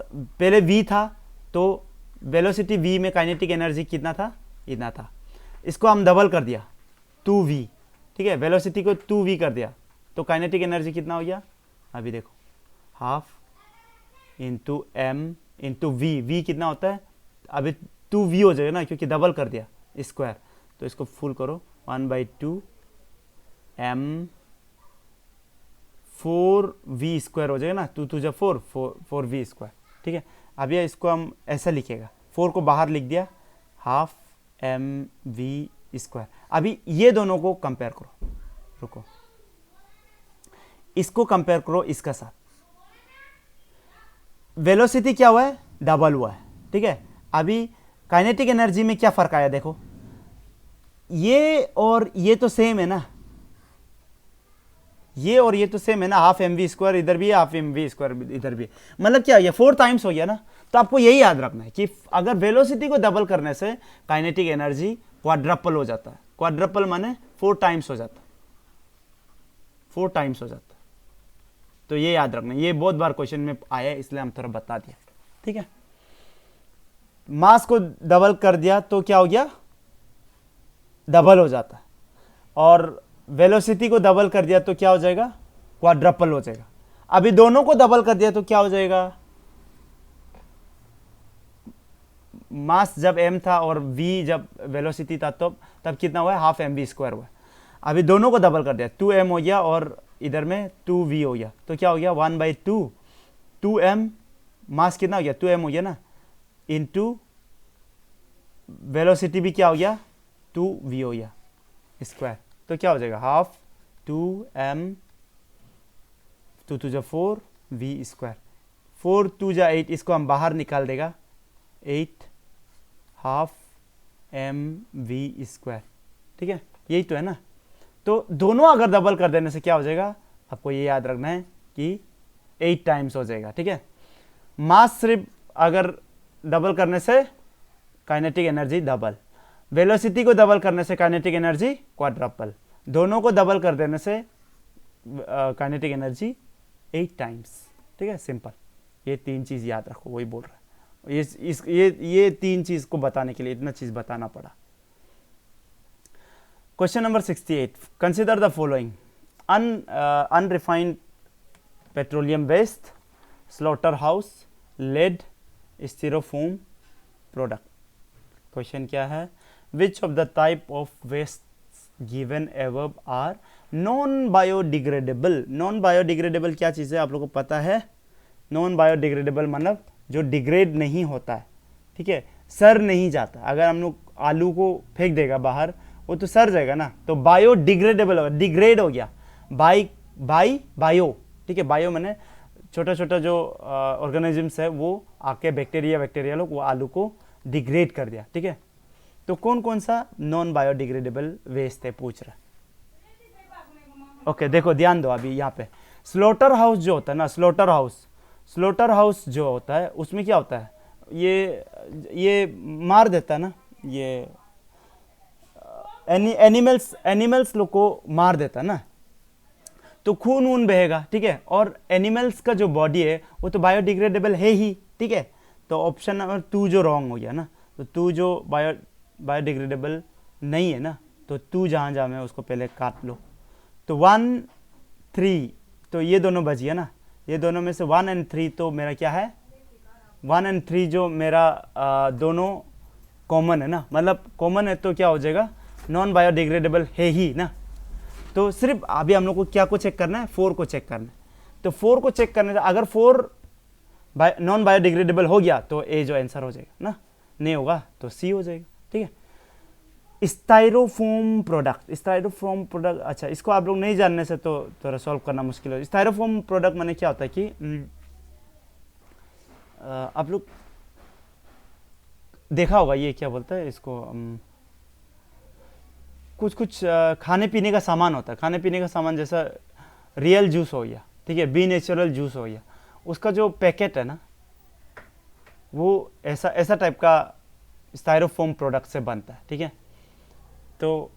पहले v था, तो वेलोसिटी v में काइनेटिक एनर्जी कितना था, इतना था, इसको हम डबल कर दिया 2v, ठीक है, वेलोसिटी को 2v कर दिया तो काइनेटिक एनर्जी कितना हो गया, अभी देखो half into m into v कितना होता है, अभी 2v हो जाएगा ना, क्योंकि डबल कर दिया स्क्वायर, तो इसको फुल करो, 1/2 m 4v स्क्वायर हो जाएगा ना, 2 2 जा 4 4v स्क्वायर, ठीक है। अभी इसको हम ऐसा लिखेगा, 4 को बाहर लिख दिया, हाफ एम वी स्क्वायर। अभी ये दोनों को कंपेयर करो, रुको, इसको कंपेयर करो इसका साथ, वेलोसिटी क्या हुआ है, डबल हुआ है, ठीक है। अभी काइनेटिक एनर्जी में क्या फर्क आया, देखो ये और ये तो सेम है ना, ये और ये तो सेम है ना, हाफ एम वी स्क्वायर इधर भी है, हाफ एम वी स्क्वायर इधर भी है, मतलब क्या हो गया, 4 टाइम्स हो गया ना। तो आपको यही याद रखना है कि अगर वेलोसिटी को डबल करने से काइनेटिक एनर्जी क्वाड्रपल हो जाता है, क्वाड्रपल माने 4 टाइम्स हो जाता है, 4 टाइम्स हो जाता है, तो ये याद रखना, ये बहुत बार क्वेश्चन में आया है, इसलिए हम थोड़ा बता दिया, ठीक है। मास को डबल कर दिया तो क्या हो गया, डबल हो जाता है, और वेलोसिटी को डबल कर दिया तो क्या हो जाएगा, क्वाड्रपल हो जाएगा। अभी दोनों को डबल कर दिया तो क्या हो जाएगा, मास जब m था और v जब वेलोसिटी था तो तब कितना हुआ है, हाफ एम वी स्क्वायर हुआ है। अभी दोनों को डबल कर दिया, 2m हो गया और इधर में 2v हो गया, तो क्या हो गया, 1/2 2m, मास कितना हो गया, 2m हो गया ना, इंटू वेलोसिटी भी क्या हो गया, 2v हो गया स्क्वायर, तो क्या हो जाएगा, हाफ 2m 2 2 जा 4 v स्क्वायर, 4 2 जा 8, इसको हम बाहर निकाल देगा, 8 हाफ एम वी स्क्वायर, ठीक है, यही तो है ना। तो दोनों अगर डबल कर देने से क्या हो जाएगा, आपको ये याद रखना है कि 8 टाइम्स हो जाएगा, ठीक है। मास सिर्फ अगर डबल करने से काइनेटिक एनर्जी डबल। वेलोसिटी को डबल करने से काइनेटिक एनर्जी क्वाड्रपल। दोनों को डबल कर देने से काइनेटिक एनर्जी 8 टाइम्स। ठीक है, सिंपल। ये 3 चीज़ याद रखो, वही बोल रहा है। ये 3 चीज़ को बताने के लिए इतना चीज़ बताना पड़ा। Question number 68, consider the following: unrefined petroleum waste, slaughter house, lead, styrofoam product. Question क्या है? Which of the type of waste given above are non biodegradable. Non biodegradable क्या चीज़ है, आप लोगों को पता है? नॉन बायोडिग्रेडेबल मतलब जो डिग्रेड नहीं होता है, ठीक है, सर नहीं जाता। अगर हम लोग आलू को फेंक देगा बाहर, वो तो सर जाएगा ना, तो बायोडिग्रेडेबल होगा, डिग्रेड हो गया। बायो, ठीक है, बायो मैंने छोटा छोटा जो ऑर्गेनिजम्स है वो आके बैक्टीरिया लोग वो आलू को डिग्रेड कर दिया। ठीक है, तो कौन कौन सा नॉन बायोडिग्रेडेबल वेस्ट है पूछ रहा है। ओके, देखो ध्यान दो अभी यहाँ पे। स्लॉटर हाउस जो होता है ना, स्लॉटर हाउस जो होता है उसमें क्या होता है, ये मार देता है ना, ये एनिमल्स लोग को मार देता है ना, तो खून वून बहेगा। ठीक है, और एनिमल्स का जो बॉडी है वो तो बायोडिग्रेडेबल है ही। ठीक है, तो ऑप्शन नंबर 2 जो रॉन्ग हो गया ना, तो 2 जो बायोडिग्रेडेबल नहीं है ना, तो 2 जहाँ जहाँ में उसको पहले काट लो। तो 1, 3, तो ये दोनों बच गया ना, ये दोनों में से 1 और 3 तो मेरा क्या है, 1 और 3 जो मेरा दोनों कॉमन है ना, मतलब कॉमन है तो क्या हो जाएगा, नॉन बायोडिग्रेडेबल है ही ना। तो सिर्फ अभी हम लोग को क्या को चेक करना है, 4 को चेक करना है। तो 4 को चेक करने से अगर 4 नॉन बायोडिग्रेडेबल हो गया तो ए जो आंसर हो जाएगा ना, नहीं होगा तो सी हो जाएगा। ठीक है, स्टाइरोफोम प्रोडक्ट, अच्छा इसको आप लोग नहीं जानने से तो थोड़ा सॉल्व करना मुश्किल है। स्टाइरोफोम प्रोडक्ट माने क्या होता है कि आप लोग देखा होगा, ये क्या बोलता है इसको, कुछ खाने पीने का सामान होता है, खाने पीने का सामान जैसा रियल जूस हो गया, ठीक है, बी नेचुरल जूस हो गया, उसका जो पैकेट है ना वो ऐसा टाइप का स्टाइरोफोम प्रोडक्ट से बनता है। ठीक है, तो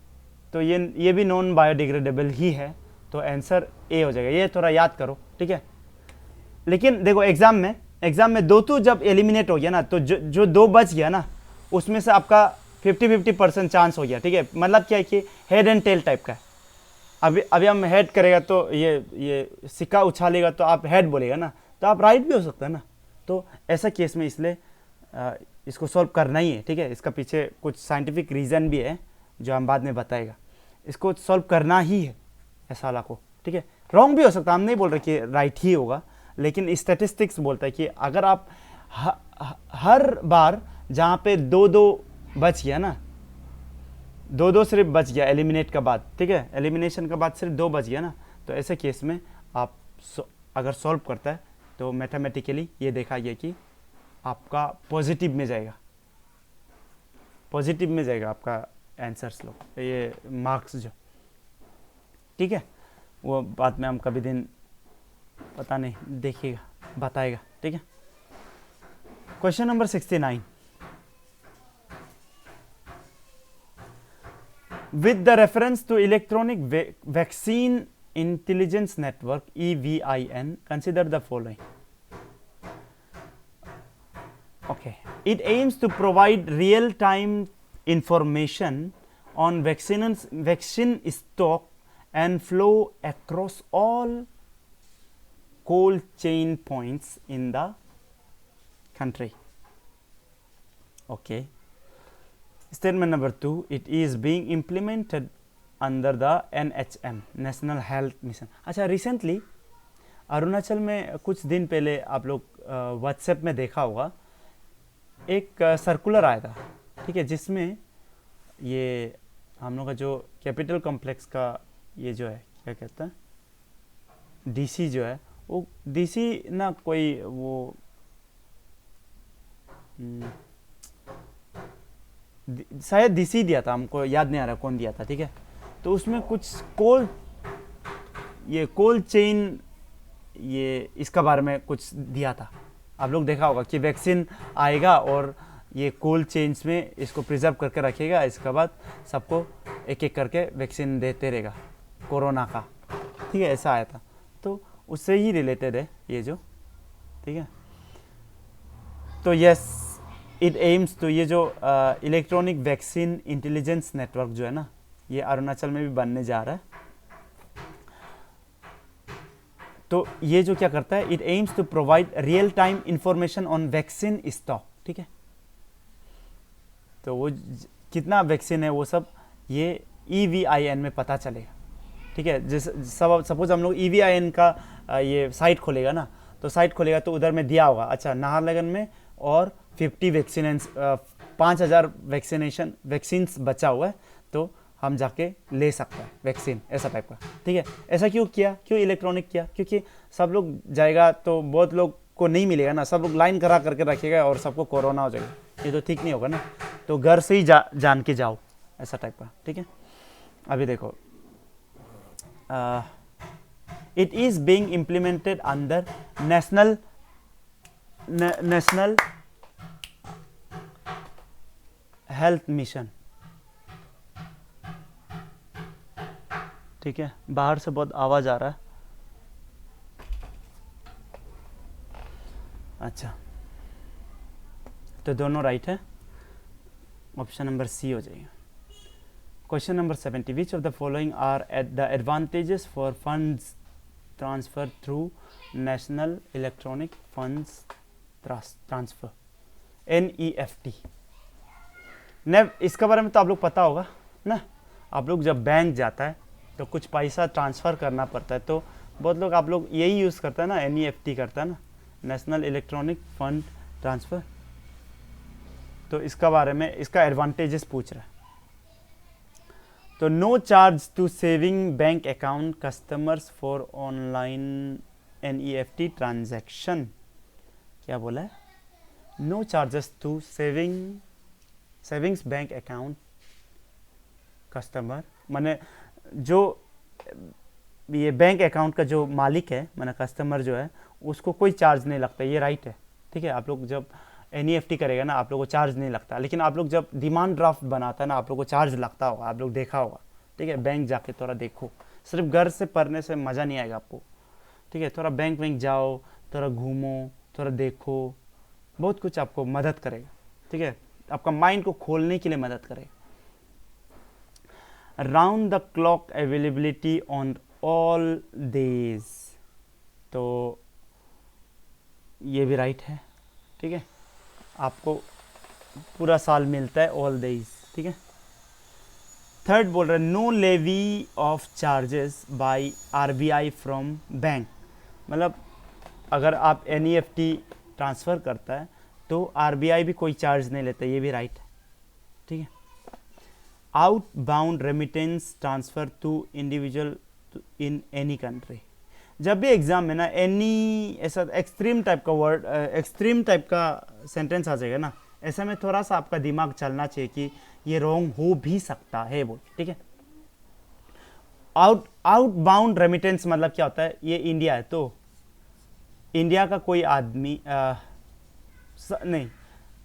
ये भी नॉन बायोडिग्रेडेबल ही है, तो आंसर ए हो जाएगा। ये थोड़ा याद करो। ठीक है, लेकिन देखो एग्जाम में 2 जब एलिमिनेट हो गया ना, तो जो 2 बच गया ना, उसमें से आपका 50-50% चांस हो गया। ठीक है, मतलब क्या है कि हेड एंड टेल टाइप का है। अभी हम हेड करेगा तो ये सिक्का उछालेगा तो आप हेड बोलेगा ना, तो आप राइट भी हो सकता है ना। तो ऐसा केस में इसलिए इसको सॉल्व करना ही है। ठीक है, इसका पीछे कुछ साइंटिफिक रीज़न भी है जो हम बाद में बताएगा। इसको सॉल्व करना ही है ऐसा वाला को। ठीक है, रॉन्ग भी हो सकता है, हम नहीं बोल रहे कि राइट ही होगा, लेकिन स्टैटिस्टिक्स बोलता है कि अगर आप हर बार जहाँ पे 2-2 बच गया ना, 2-2 सिर्फ बच गया एलिमिनेट का बाद, ठीक है, एलिमिनेशन का बाद सिर्फ 2 बच गया ना, तो ऐसे केस में आप अगर सॉल्व करता है तो मैथमेटिकली ये देखा गया कि आपका पॉजिटिव में जाएगा आपका आंसर्स लोग, ये मार्क्स जो। ठीक है, वो बाद में हम कभी दिन पता नहीं देखिएगा, बताएगा। ठीक है, question number 69, with the reference to electronic vaccine intelligence network EVIN, consider the following. Okay, it aims to provide real time information on vaccine stock and flow across all cold chain points in the country. Okay, statement number 2, it is being implemented under the NHM, national health mission. अच्छा, रिसेंटली अरुणाचल में कुछ दिन पहले आप लोग व्हाट्सएप में देखा होगा, एक सर्कुलर आया था। ठीक है, जिसमें ये हम लोग का जो कैपिटल कॉम्प्लेक्स का ये जो है क्या कहता है, डीसी जो है, वो डीसी ना कोई वो शायद डीसी दिया था, हमको याद नहीं आ रहा कौन दिया था। ठीक है, तो उसमें कुछ कोल्ड चेन ये इसका बारे में कुछ दिया था। आप लोग देखा होगा कि वैक्सीन आएगा और ये कोल्ड चेन्स में इसको प्रिजर्व करके रखिएगा। इसके बाद सबको एक एक करके वैक्सीन देते रहेगा कोरोना का, ठीक है, ऐसा आया था। तो उससे ही रिलेटेड है ये जो, ठीक है। तो यस, इट एम्स, तो ये जो इलेक्ट्रॉनिक वैक्सीन इंटेलिजेंस नेटवर्क जो है ना, ये अरुणाचल में भी बनने जा रहा है। तो ये जो क्या करता है, it aims to provide real time information on vaccine stock, ठीक है। तो वो कितना वैक्सीन है वो सब ये EVIN में पता चलेगा, ठीक है। सपोज हम लोग EVIN का ये साइट खोलेगा ना, तो साइट खोलेगा तो उधर में दिया होगा, अच्छा नाहरलगुन में और 50 5,000 वैक्सीन्स बचा हुआ है, तो हम जाके ले सकते हैं वैक्सीन, ऐसा टाइप का, ठीक है। ऐसा क्यों किया, क्यों इलेक्ट्रॉनिक किया? क्योंकि सब लोग जाएगा तो बहुत लोग को नहीं मिलेगा ना, सब लोग लाइन करा करके रखेगा और सबको कोरोना हो जाएगा, ये तो ठीक नहीं होगा ना। तो घर से ही जान के जाओ, ऐसा टाइप का, ठीक है। अभी देखो, it is being implemented under national health mission, ठीक है। बाहर से बहुत आवाज आ रहा है, अच्छा। तो दोनों राइट है, ऑप्शन नंबर सी हो जाएगा। Question number 70, which of the following are at the advantages for funds transfer through national electronic funds transfer, NEFT। इसका बारे में तो आप लोग पता होगा ना, आप लोग जब बैंक जाता है तो कुछ पैसा ट्रांसफ़र करना पड़ता है, तो बहुत लोग आप लोग यही यूज़ करता है ना, NEFT करता है ना, नेशनल इलेक्ट्रॉनिक फंड ट्रांसफ़र। तो इसका बारे में, इसका एडवांटेजेस पूछ रहा है। तो no charge to saving bank account customers for online NEFT transaction, क्या बोला है? No charges to savings bank account customer, माने जो ये बैंक अकाउंट का जो मालिक है, माने कस्टमर जो है, उसको कोई चार्ज नहीं लगता, ये राइट है, ठीक है। आप लोग जब NEFT करेगा ना, आप लोग को चार्ज नहीं लगता, लेकिन आप लोग जब डिमांड ड्राफ्ट बनाता है ना, आप लोग को चार्ज लगता होगा, आप लोग देखा होगा, ठीक है। बैंक जाके थोड़ा देखो, सिर्फ घर से पढ़ने से मज़ा नहीं आएगा आपको, ठीक है। थोड़ा बैंक जाओ, थोड़ा घूमो, थोड़ा देखो, बहुत कुछ आपको मदद करेगा, ठीक है। आपका माइंड को खोलने के लिए मदद करेगा। Round the clock availability on all days, तो ये भी राइट है, ठीक है। आपको पूरा साल मिलता है, ऑल डेज, ठीक है। थर्ड बोल रहे हैं no levy of charges by RBI from bank, मतलब अगर आप NEFT ट्रांसफ़र करता है तो RBI भी कोई चार्ज नहीं लेता, ये भी राइट है, ठीक है। Outbound remittance transfer to individual in any country, जब भी एग्जाम में ना एनी ऐसा एक्सट्रीम टाइप का वर्ड, एक्सट्रीम टाइप का सेंटेंस आ जाएगा ना, ऐसे में थोड़ा सा आपका दिमाग चलना चाहिए कि ये रॉन्ग हो भी सकता है बोल, ठीक है। आउटबाउंड रेमिटेंस मतलब क्या होता है, ये इंडिया है तो इंडिया का कोई आदमी नहीं,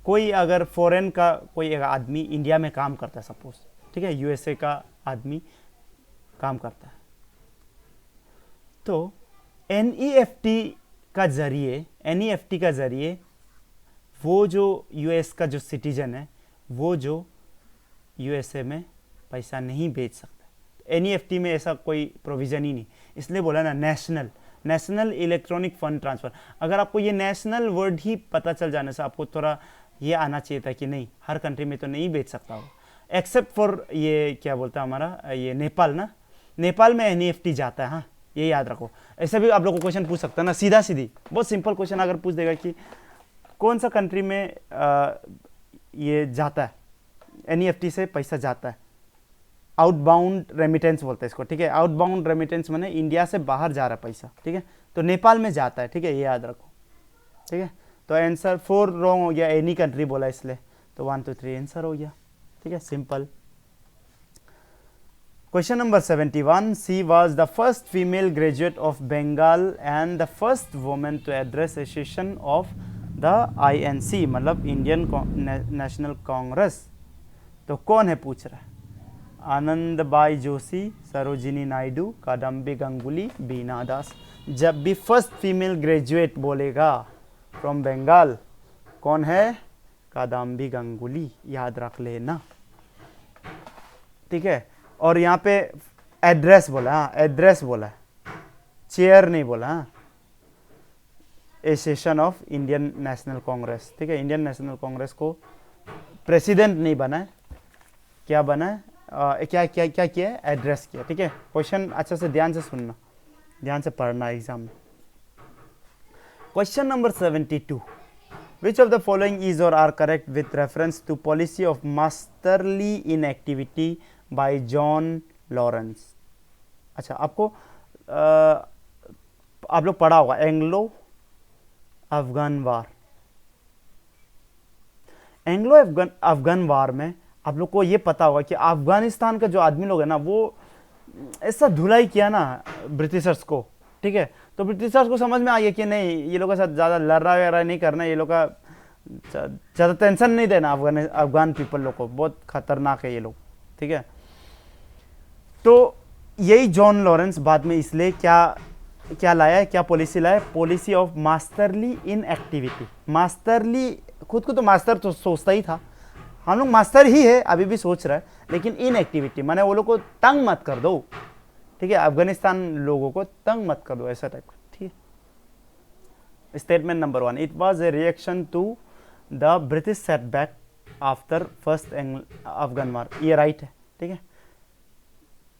कोई अगर फॉरेन का कोई एक आदमी इंडिया में काम करता है सपोज, ठीक है, USA का आदमी काम करता है, तो NEFT का जरिए वो जो US का जो सिटीजन है, वो जो USA में पैसा नहीं भेज सकता। NEFT में ऐसा कोई प्रोविज़न ही नहीं, इसलिए बोला ना नेशनल इलेक्ट्रॉनिक फंड ट्रांसफ़र। अगर आपको ये नेशनल वर्ड ही पता चल जाने से आपको थोड़ा ये आना चाहिए था कि नहीं, हर कंट्री में तो नहीं भेज सकता हो, एक्सेप्ट फॉर ये क्या बोलता है हमारा ये नेपाल ना, नेपाल में NEFT जाता है, हाँ ये याद रखो। ऐसे भी आप लोग को क्वेश्चन पूछ सकता है ना, सीधा सीधी बहुत सिंपल क्वेश्चन अगर पूछ देगा कि कौन सा कंट्री में ये जाता है, NEFT से पैसा जाता है, आउटबाउंड रेमिटेंस बोलते हैं इसको, ठीक है। आउटबाउंड रेमिटेंस माने इंडिया से बाहर जा रहा है पैसा, ठीक है, तो नेपाल में जाता है, ठीक है, ये याद रखो, ठीक है। तो आंसर 4 रॉन्ग हो गया, एनी कंट्री बोला इसलिए, तो 1 2 3 आंसर हो गया, ठीक है, simple. Question number 71, she was the first female graduate of Bengal and the first woman to address a session of the INC मतलब इंडियन नेशनल कांग्रेस, तो कौन है पूछ रहा है? आनंदबाई जोशी, सरोजिनी नायडू, कादम्बी गंगुली, बीना दास। जब भी फर्स्ट फीमेल ग्रेजुएट बोलेगा फ्रॉम बंगाल, कौन है? कादम्बी गंगुली, याद रख लेना, ठीक है। और यहाँ पे एड्रेस बोला, हाँ एड्रेस बोला, चेयर नहीं बोला, हाँ A session of Indian national Congress, ठीक है। इंडियन नेशनल कांग्रेस को प्रेसिडेंट नहीं बना है, क्या बना है? क्या क्या क्या किया है? एड्रेस किया, ठीक है। क्वेश्चन अच्छा से ध्यान से सुनना, ध्यान से पढ़ना एग्जाम में। Question number 72, which of the following is और are correct with reference to policy of masterly inactivity by John Lawrence. अच्छा, आपको आप लोग पढ़ा होगा Anglo Afghan war. Anglo Afghan war में आप लोग को ये पता होगा कि अफगानिस्तान का जो आदमी लोग है ना, वो ऐसा धुलाई किया ना ब्रिटिशर्स को, ठीक है। तो ब्रिटिशर्स को समझ में आ गया कि नहीं, ये लोग के साथ ज़्यादा लड़ रहा नहीं करना, ये लोग का ज़्यादा टेंशन नहीं देना अफगान पीपल लोग को, बहुत खतरनाक है ये लोग, ठीक है। तो यही जॉन लॉरेंस बाद में इसलिए क्या लाया है, क्या पॉलिसी लाया? Policy of masterly in activity. Masterly, खुद को तो मास्टर तो सोचता ही था, हम लोग मास्टर ही है, अभी भी सोच रहा है, लेकिन इन एक्टिविटी माने वो लोग को तंग मत कर दो, ठीक है। अफगानिस्तान लोगों को तंग मत कर दो, ऐसा टाइप का, ठीक है। Statement number 1, it was a reaction to the British setback after first Afghan war, ये राइट है, ठीक है।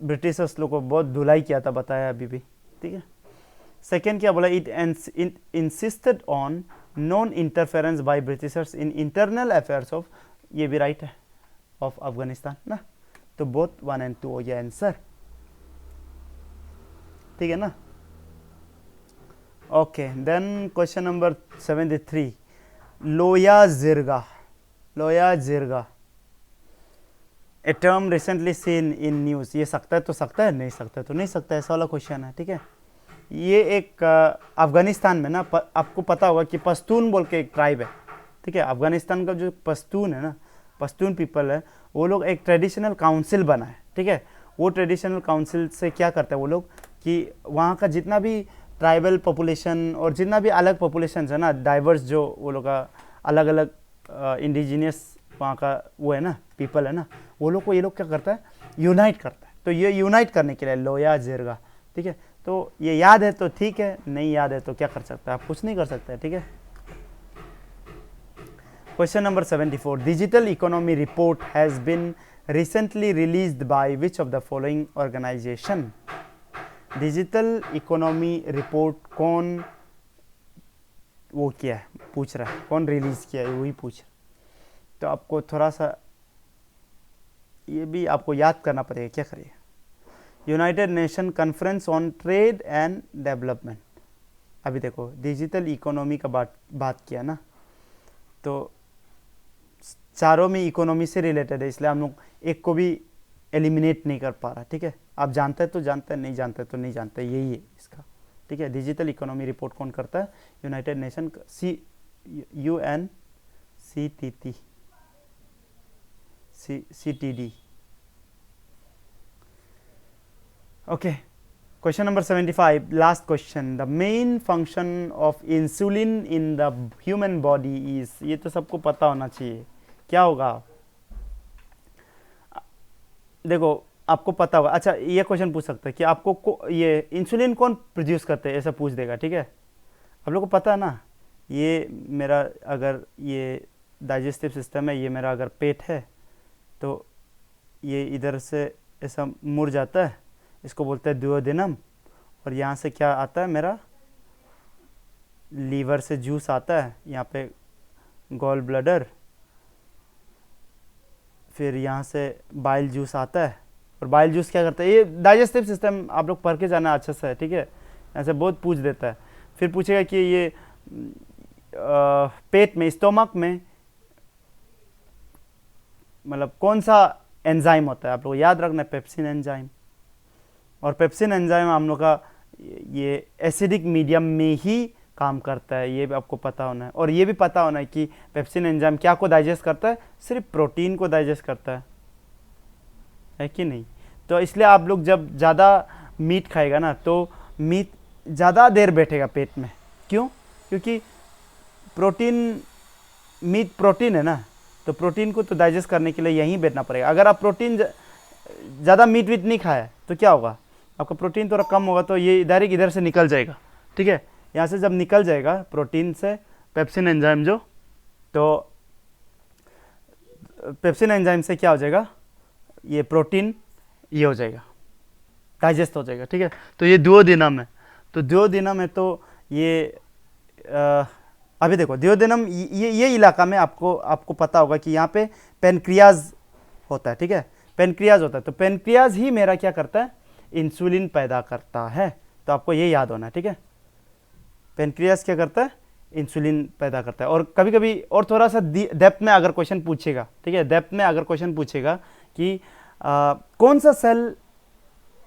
ब्रिटिशर्स लोग को बहुत धुलाई किया था, बताया अभी भी, ठीक है। सेकेंड क्या बोला? It insisted on non interference by Britishers in internal affairs of, ये भी राइट है, ऑफ अफगानिस्तान ना। तो बोथ 1 और 2 हो गया आंसर, ठीक है ना। Okay, then question number 73, Loya Jirga. Loya Jirga, a term recently seen in news, ये सकता है तो सकता है, नहीं सकता है तो नहीं सकता है, ऐसा वाला क्वेश्चन है, ठीक है। ये एक अफगानिस्तान में ना, आपको पता होगा कि पश्तून बोल के एक ट्राइब है, ठीक है। अफगानिस्तान का जो पश्तून है ना, पश्तून पीपल है, वो लोग एक ट्रेडिशनल काउंसिल बना है, ठीक है। वो ट्रेडिशनल काउंसिल से क्या करते हैं वो लोग कि वहाँ का जितना भी ट्राइबल पॉपुलेशन और जितना भी अलग पॉपुलेशन है ना, डाइवर्स, जो वो लोग का अलग अलग इंडिजीनियस वहाँ का वो है ना, पीपल है ना, वो लोग को ये लोग क्या करता है? यूनाइट करता है। तो ये यूनाइट करने के लिए लोया जिरगा, ठीक है। तो ये याद है तो ठीक है, नहीं याद है तो क्या कर सकते हैं आप? कुछ नहीं कर सकते हैं, ठीक है। Question number 74, digital economy report has been recently released by which of the following organisation. Digital economy report कौन वो किया है, पूछ रहा है, कौन रिलीज किया है, वही पूछ रहा है। तो आपको थोड़ा सा ये भी आपको याद करना पड़ेगा, क्या करिए? United nation conference on trade and development. अभी देखो, डिजिटल इकोनॉमी का बात किया ना, तो चारों में इकोनॉमी से रिलेटेड है, इसलिए हम लोग एक को भी एलिमिनेट नहीं कर पा रहा, ठीक है। आप जानते हैं तो जानते हैं, नहीं जानते तो नहीं जानते, यही है इसका, ठीक है। डिजिटल इकोनॉमी रिपोर्ट कौन करता है? United nation CTD। Okay, question number 75, last question, the main function of insulin in the human body is, ये तो सबको पता होना चाहिए, क्या होगा? देखो, आपको पता होगा। अच्छा, ये क्वेश्चन पूछ सकते हैं कि आपको ये इंसुलिन कौन प्रोड्यूस करते हैं, ऐसा पूछ देगा, ठीक है। आप लोग को पता है ना, ये मेरा अगर ये डाइजेस्टिव सिस्टम है, ये मेरा अगर पेट है, तो ये इधर से ऐसा मुड़ जाता है, इसको बोलते हैं दुओडेनम, और यहाँ से क्या आता है, मेरा लीवर से जूस आता है, यहाँ पे गॉल ब्लैडर, फिर यहाँ से बाइल जूस आता है, और बाइल जूस क्या करता है? ये डाइजेस्टिव सिस्टम आप लोग पढ़ के जाना अच्छे से, ठीक है। ऐसे बहुत पूछ देता है, फिर पूछेगा कि ये पेट में, स्टोमक में मतलब कौन सा एंजाइम होता है? आप लोग याद रखना, पेप्सिन एंजाइम। और पेप्सिन एंजाइम हम लोग का ये एसिडिक मीडियम में ही काम करता है, ये भी आपको पता होना है। और ये भी पता होना है कि पेप्सिन एंजाइम क्या को डाइजेस्ट करता है, सिर्फ प्रोटीन को डाइजेस्ट करता है कि नहीं। तो इसलिए आप लोग जब ज़्यादा मीट खाएगा ना तो मीट ज़्यादा देर बैठेगा पेट में। क्यों? क्योंकि प्रोटीन, मीट प्रोटीन है ना, तो प्रोटीन को तो डाइजेस्ट करने के लिए यहीं बैठना पड़ेगा। अगर आप प्रोटीन ज़्यादा मीट वीट नहीं खाया तो क्या होगा, आपका प्रोटीन थोड़ा कम होगा, तो ये डायरेक्ट इधर से निकल जाएगा, ठीक है। यहाँ से जब निकल जाएगा प्रोटीन से पेप्सिन एंजाइम जो, तो पेप्सिन एंजाइम से क्या हो जाएगा, ये प्रोटीन ये हो जाएगा, डाइजेस्ट हो जाएगा, ठीक है। तो ये दुओडेनम है। तो दुओडेनम है तो ये अभी देखो दुओडेनम ये इलाका में आपको पता होगा कि यहाँ पे पेनक्रियाज होता है, ठीक है, पेनक्रियाज होता है। तो पेनक्रियाज ही मेरा क्या करता है, इंसुलिन पैदा करता है। तो आपको ये याद होना है, ठीक है। पेनक्रियाज क्या करता है, इंसुलिन पैदा करता है। और कभी कभी और थोड़ा सा डेप्थ में अगर क्वेश्चन पूछेगा, ठीक है, डेप्थ में अगर क्वेश्चन पूछेगा कि कौन सा सेल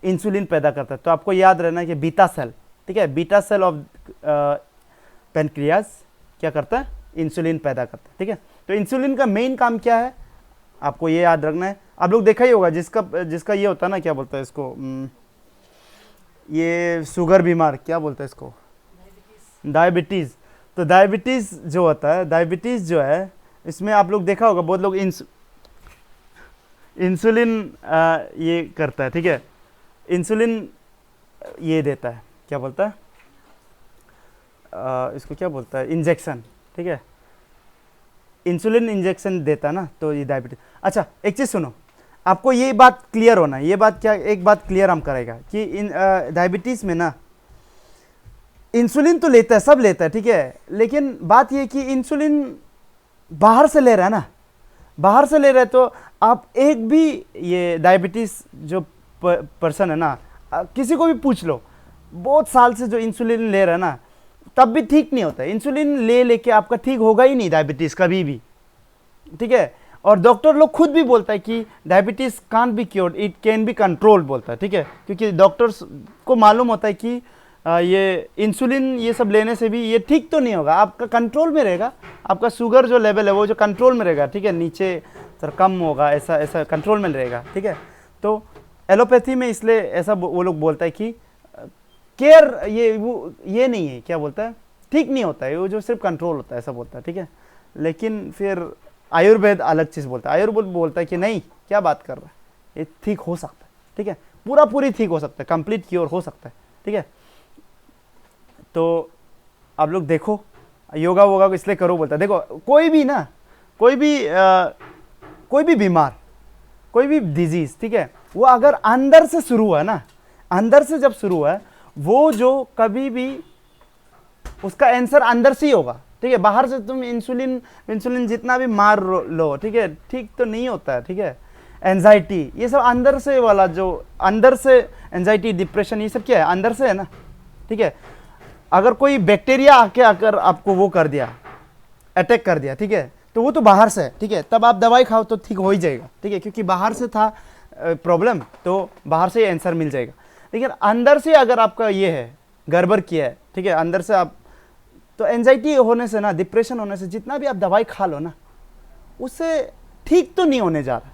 इंसुलिन पैदा करता है, तो आपको याद रहना है कि बीटा सेल, ठीक है, बीटा सेल ऑफ पेनक्रियाज क्या करता है, इंसुलिन पैदा करता है, ठीक है। तो इंसुलिन का मेन काम क्या है, आपको ये याद रखना है। आप लोग देखा ही होगा जिसका ये होता है ना, क्या बोलता है इसको, ये शुगर बीमार, क्या बोलता है इसको, डायबिटीज़। तो डायबिटीज़ जो होता है, डायबिटीज़ जो है, इसमें आप लोग देखा होगा बहुत लोग इंसुलिन ये करता है, ठीक है, इंसुलिन ये देता है, क्या बोलता है इसको, क्या बोलता है, इंजेक्शन, ठीक है, इंसुलिन इंजेक्शन देता है ना, तो ये डायबिटीज। अच्छा एक चीज़ सुनो, आपको ये बात क्लियर होना है, ये बात क्या, एक बात क्लियर हम करेगा कि डायबिटीज़ में ना इंसुलिन तो लेता है, सब लेता है, ठीक है, लेकिन बात ये कि इंसुलिन बाहर से ले रहा है ना, बाहर से ले रहा है। तो आप एक भी ये डायबिटीज़ जो पर्सन है ना, किसी को भी पूछ लो, बहुत साल से जो इंसुलिन ले रहा है ना, तब भी ठीक नहीं होता है। इंसुलिन लेके आपका ठीक होगा ही नहीं डायबिटीज़ कभी भी, ठीक है। और डॉक्टर लोग खुद भी बोलता है कि diabetes can't be cured, it can be controlled बोलता है, ठीक है, क्योंकि डॉक्टर्स को मालूम होता है कि ये इंसुलिन ये सब लेने से भी ये ठीक तो नहीं होगा, आपका कंट्रोल में रहेगा, आपका शुगर जो लेवल है वो जो कंट्रोल में रहेगा, ठीक है, नीचे सर कम होगा, ऐसा कंट्रोल में रहेगा, ठीक है। तो एलोपैथी में इसलिए ऐसा वो लोग बोलता है कि केयर ये नहीं है, क्या बोलता है, ठीक नहीं होता है, वो जो सिर्फ कंट्रोल होता है, ऐसा बोलता है, ठीक है। लेकिन फिर आयुर्वेद अलग चीज़ बोलता है, आयुर्वेद बोलता है कि नहीं, क्या बात कर रहा है, ये ठीक हो सकता है, ठीक है, पूरी ठीक हो सकता है, कंप्लीट क्योर हो सकता है, ठीक है। तो आप लोग देखो, योगा वोगा को इसलिए करो बोलता है। देखो कोई भी बीमार, कोई भी डिजीज, ठीक है, वो अगर अंदर से शुरू हुआ ना, अंदर से जब शुरू हुआ है, वो जो कभी भी उसका आंसर अंदर से ही होगा, ठीक है। बाहर से तुम इंसुलिन जितना भी मार लो, ठीक है, ठीक तो नहीं होता है, ठीक है। एंजाइटी ये सब अंदर से वाला, जो अंदर से एंजाइटी, डिप्रेशन, ये सब क्या है, अंदर से है ना, ठीक है। अगर कोई बैक्टीरिया आके अगर आपको वो कर दिया, अटैक कर दिया, ठीक है, तो वो तो बाहर से है, ठीक है, तब आप दवाई खाओ तो ठीक हो ही जाएगा, ठीक है, क्योंकि बाहर से था प्रॉब्लम, तो बाहर से ही आंसर मिल जाएगा। लेकिन अंदर से अगर आपका ये है, गड़बड़ किया है, ठीक है, अंदर से आप, तो एंजाइटी होने से ना, डिप्रेशन होने से जितना भी आप दवाई खा लो ना, उससे ठीक तो नहीं होने जा रहा,